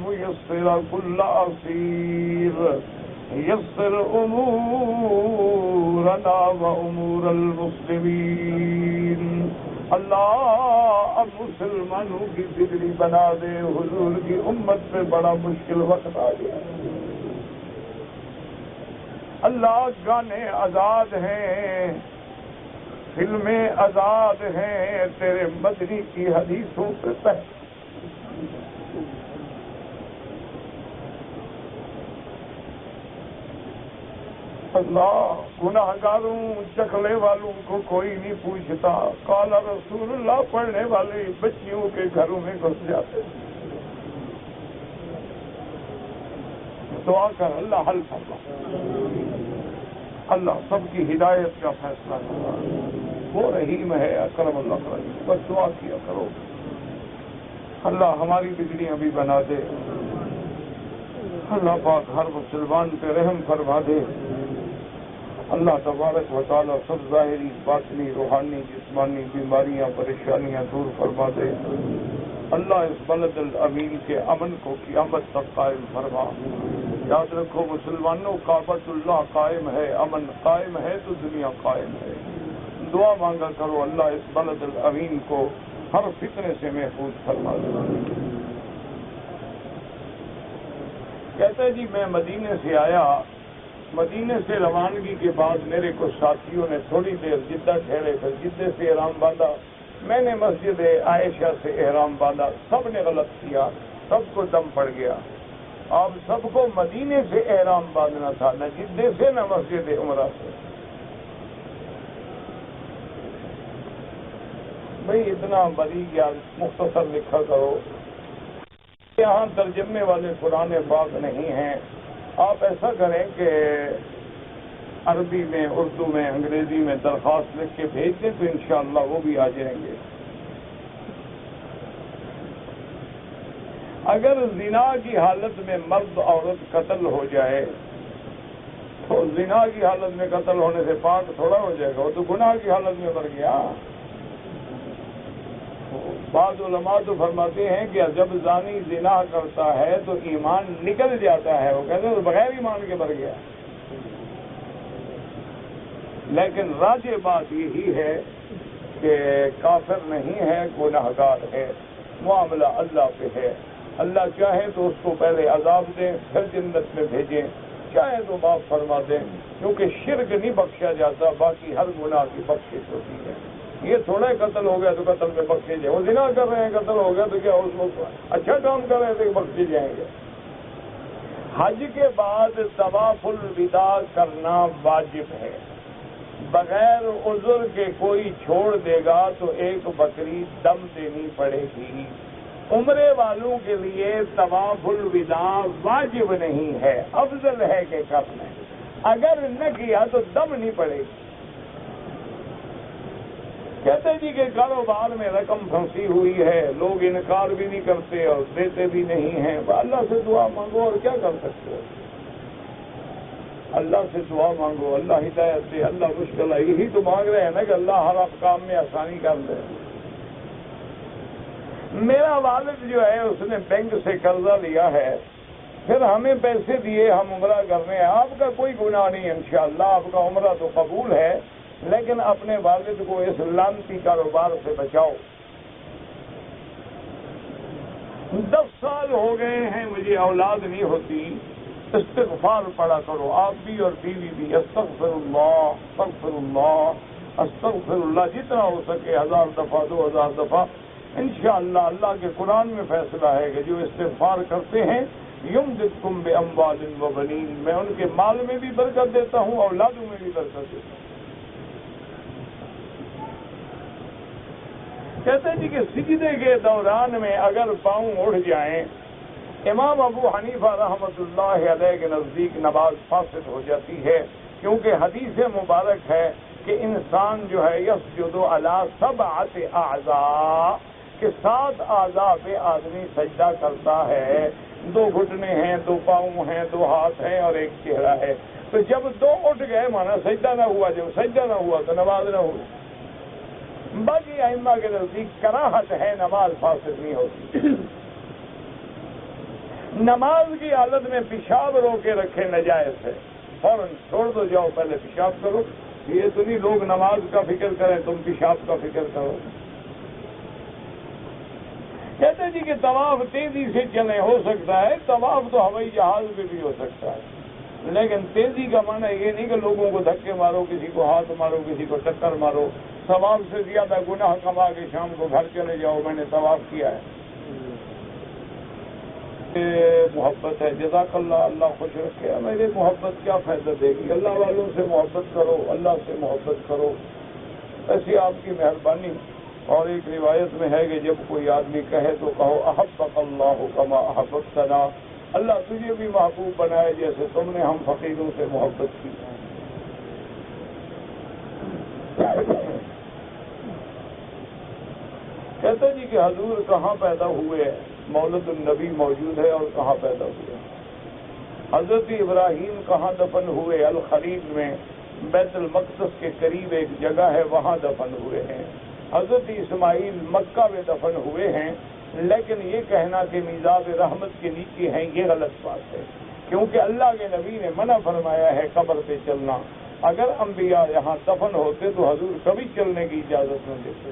میسر کل عسیر، یسر امورنا و امور المسلمین۔ اللہ اب مسلمانوں کی بگڑی بنا دے، حضور کی امت پہ بڑا مشکل وقت آ گیا۔ اللہ گانے آزاد ہیں، فلمیں آزاد ہیں، تیرے مدنی کی حدیثوں پہ اللہ گناہگاروں چکھلے والوں کو کوئی نہیں پوچھتا، قال رسول اللہ پڑھنے والے بچیوں کے گھروں میں گھس جاتے۔ دعا کر اللہ حل فرما، اللہ سب کی ہدایت کا فیصلہ کرنا، وہ رحیم ہے اکرم الاکرمین، بس دعا کیا کرو اللہ ہماری بگڑیاں بھی بنا دے، اللہ پاک ہر مسلمان پہ رحم فرما دے، اللہ تبارک و تعالیٰ سب ظاہری باطنی روحانی جسمانی بیماریاں پریشانیاں دور فرما دے، اللہ اس بلد الامین کے امن کو قیامت تک قائم فرما۔ یاد رکھو مسلمانوں کعبۃ اللہ قائم ہے، امن قائم ہے تو دنیا قائم ہے۔ دعا مانگا کرو اللہ اس بلد الامین کو ہر فتنے سے محفوظ فرما دے۔ کہتے جی میں مدینے سے آیا، مدینے سے روانگی کے بعد میرے کچھ ساتھیوں نے تھوڑی دیر جدہ ٹھہرے، پھر جدے سے احرام باندھا، میں نے مسجد عائشہ سے احرام باندھا، سب نے غلط کیا، سب کو دم پڑ گیا۔ آپ سب کو مدینے سے احرام باندھنا تھا، نہ جدے سے نہ مسجد عمرہ سے۔ بھئی اتنا بڑی یا مختصر لکھا کرو، یہاں ترجمے والے قرآن پاک نہیں ہیں، آپ ایسا کریں کہ عربی میں اردو میں انگریزی میں درخواست لکھ کے بھیج دیں تو انشاءاللہ وہ بھی آ جائیں گے۔ اگر زنا کی حالت میں مرد عورت قتل ہو جائے تو زنا کی حالت میں قتل ہونے سے پاک تھوڑا ہو جائے گا، وہ تو گناہ کی حالت میں مر گیا۔ بعض علماء تو فرماتے ہیں کہ جب زانی زنا کرتا ہے تو ایمان نکل جاتا ہے، وہ کہتے ہیں تو بغیر ایمان کے مر گیا۔ لیکن راجح بات یہی ہے کہ کافر نہیں ہے، گناہگار ہے، معاملہ اللہ پہ ہے۔ اللہ چاہے تو اس کو پہلے عذاب دیں پھر جنت میں بھیجیں، چاہے تو معاف فرما دیں، کیونکہ شرک نہیں بخشا جاتا، باقی ہر گناہ کی بخشش ہوتی ہے۔ یہ تھوڑا قتل ہو گیا تو قتل میں بخشے جائے، وہ زنا کر رہے ہیں قتل ہو گیا تو کیا اس کو اچھا کام کر رہے تھے بخشے جائیں گے۔ حج کے بعد طواف الوداع کرنا واجب ہے، بغیر عذر کے کوئی چھوڑ دے گا تو ایک بکری دم دینی پڑے گی۔ عمرے والوں کے لیے طواف الوداع واجب نہیں ہے، افضل ہے کہ کر لیں، اگر نہ کیا تو دم نہیں پڑے گی۔ کہتے جی کہ کاروبار میں رقم پھنسی ہوئی ہے، لوگ انکار بھی نہیں کرتے اور دیتے بھی نہیں ہیں، اللہ سے دعا مانگو اور کیا کر سکتے ہو، اللہ سے دعا مانگو، اللہ ہدایت دے، اللہ مشکل ہے، یہی تو مانگ رہے ہیں نا کہ اللہ ہر کام میں آسانی کر دے۔ میرا والد جو ہے اس نے بینک سے قرضہ لیا ہے، پھر ہمیں پیسے دیے، ہم عمرہ کرنے ہیں، آپ کا کوئی گناہ نہیں انشاءاللہ، آپ کا عمرہ تو قبول ہے، لیکن اپنے والد کو اس لعنتی کاروبار سے بچاؤ۔ 10 سال ہو گئے ہیں مجھے اولاد نہیں ہوتی، استغفار پڑھا کرو آپ بھی اور بیوی بھی، استغفر اللہ استغفر اللہ استغفر اللہ، جتنا ہو سکے 1000 دفعہ 2000 دفعہ۔ انشاءاللہ اللہ کے قرآن میں فیصلہ ہے کہ جو استغفار کرتے ہیں یمددکم باموال و بنین، میں ان کے مال میں بھی برکت دیتا ہوں، اولادوں میں بھی برکت دیتا ہوں۔ کہتے ہیں جی کہ سجدے کے دوران میں اگر پاؤں اٹھ جائیں، امام ابو حنیفہ رحمۃ اللہ علیہ کے نزدیک نماز فاسد ہو جاتی ہے، کیونکہ حدیث مبارک ہے کہ انسان جو ہے یسجد علی 7 اعضاء، کہ 7 اعضاء پہ آدمی سجدہ کرتا ہے، 2 گھٹنے ہیں، 2 پاؤں ہیں، 2 ہاتھ ہیں اور 1 چہرہ ہے، تو جب 2 اٹھ گئے مانا سجدہ نہ ہوا، جب سجدہ نہ ہوا تو نماز نہ ہوئی۔ باقی ائمہ کے نزدیک کراہت ہے، نماز فاسد نہیں ہوتی۔ نماز کی حالت میں پیشاب رو کے رکھے نجائز ہے، فوراً چھوڑ دو، جاؤ پہلے پیشاب کرو، یہ تو نہیں لوگ نماز کا فکر کریں تم پیشاب کا فکر کرو۔ کہتے جی کہ طواف تیزی سے چلیں، ہو سکتا ہے طواف تو ہوائی جہاز میں بھی ہو سکتا ہے، لیکن تیزی کا معنی یہ نہیں کہ لوگوں کو دھکے مارو، کسی کو ہاتھ مارو، کسی کو ٹکر مارو، ثواب سے زیادہ گناہ کما کے شام کو گھر چلے جاؤ میں نے طواف کیا ہے۔ محبت ہے، جزاک اللہ، اللہ خوش رکھے. میری محبت کیا فائدہ دے گی؟ اللہ والوں سے محبت کرو، اللہ سے محبت کرو، ایسی آپ کی مہربانی. اور ایک روایت میں ہے کہ جب کوئی آدمی کہے تو کہو احبک اللہ کما احببتنا، اللہ تجھے بھی محبوب بنائے جیسے تم نے ہم فقیروں سے محبت کی. کہتے جی کہ حضور کہاں پیدا ہوئے؟ مولد النبی موجود ہے اور کہاں پیدا ہوئے؟ حضرت ابراہیم کہاں دفن ہوئے؟ الخلیل میں، بیت المقدس کے قریب ایک جگہ ہے، وہاں دفن ہوئے ہیں. حضرت اسماعیل مکہ میں دفن ہوئے ہیں. لیکن یہ کہنا کہ میزاب رحمت کے نیچے ہیں، یہ غلط بات ہے، کیونکہ اللہ کے نبی نے منع فرمایا ہے قبر پہ چلنا. اگر انبیاء یہاں دفن ہوتے تو حضور کبھی چلنے کی اجازت نہ دیتے.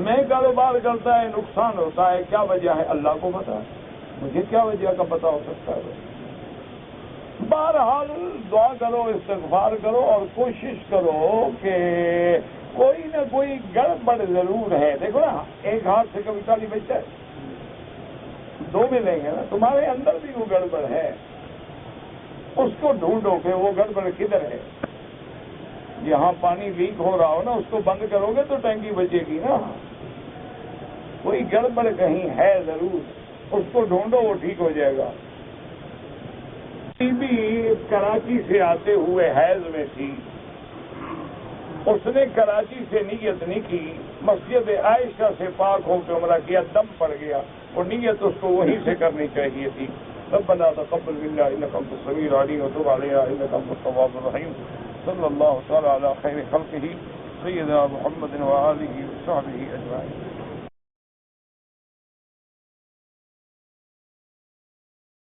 میں کاروبار کرتا ہے، نقصان ہوتا ہے، کیا وجہ ہے؟ اللہ کو پتا ہے، مجھے کیا وجہ کا پتا ہو سکتا ہے؟ بہرحال دعا کرو، استغفار کرو اور کوشش کرو کہ کوئی نہ کوئی گڑبڑ ضرور ہے. دیکھو نا، ایک ہاتھ سے کبھی تالی بجتا ہے، دو ملیں گے نا. تمہارے اندر بھی وہ گڑبڑ ہے، اس کو ڈھونڈو کہ وہ گڑبڑ کدھر ہے. یہاں پانی لیک ہو رہا ہو نا، اس کو بند کرو گے تو ٹینکی بچے گی نا. کوئی گڑبڑ کہیں ہے ضرور، اس کو ڈھونڈو، وہ ٹھیک ہو جائے گا. بھی کراچی سے آتے ہوئے حیض میں تھی، اس نے کراچی سے نیت نہیں کی، مسجد عائشہ سے پاک ہو کے عمرہ کیا، دم پڑ گیا. اور نیت اس کو وہیں سے کرنی چاہیے تھی. ربنا تقبل منا انك انت السميع العليم وتب علينا انك انت التواب الرحيم. صلی اللہ تعالی علی خیر خلقہ سیدنا محمد وآلہ وصحبہ اجمعین.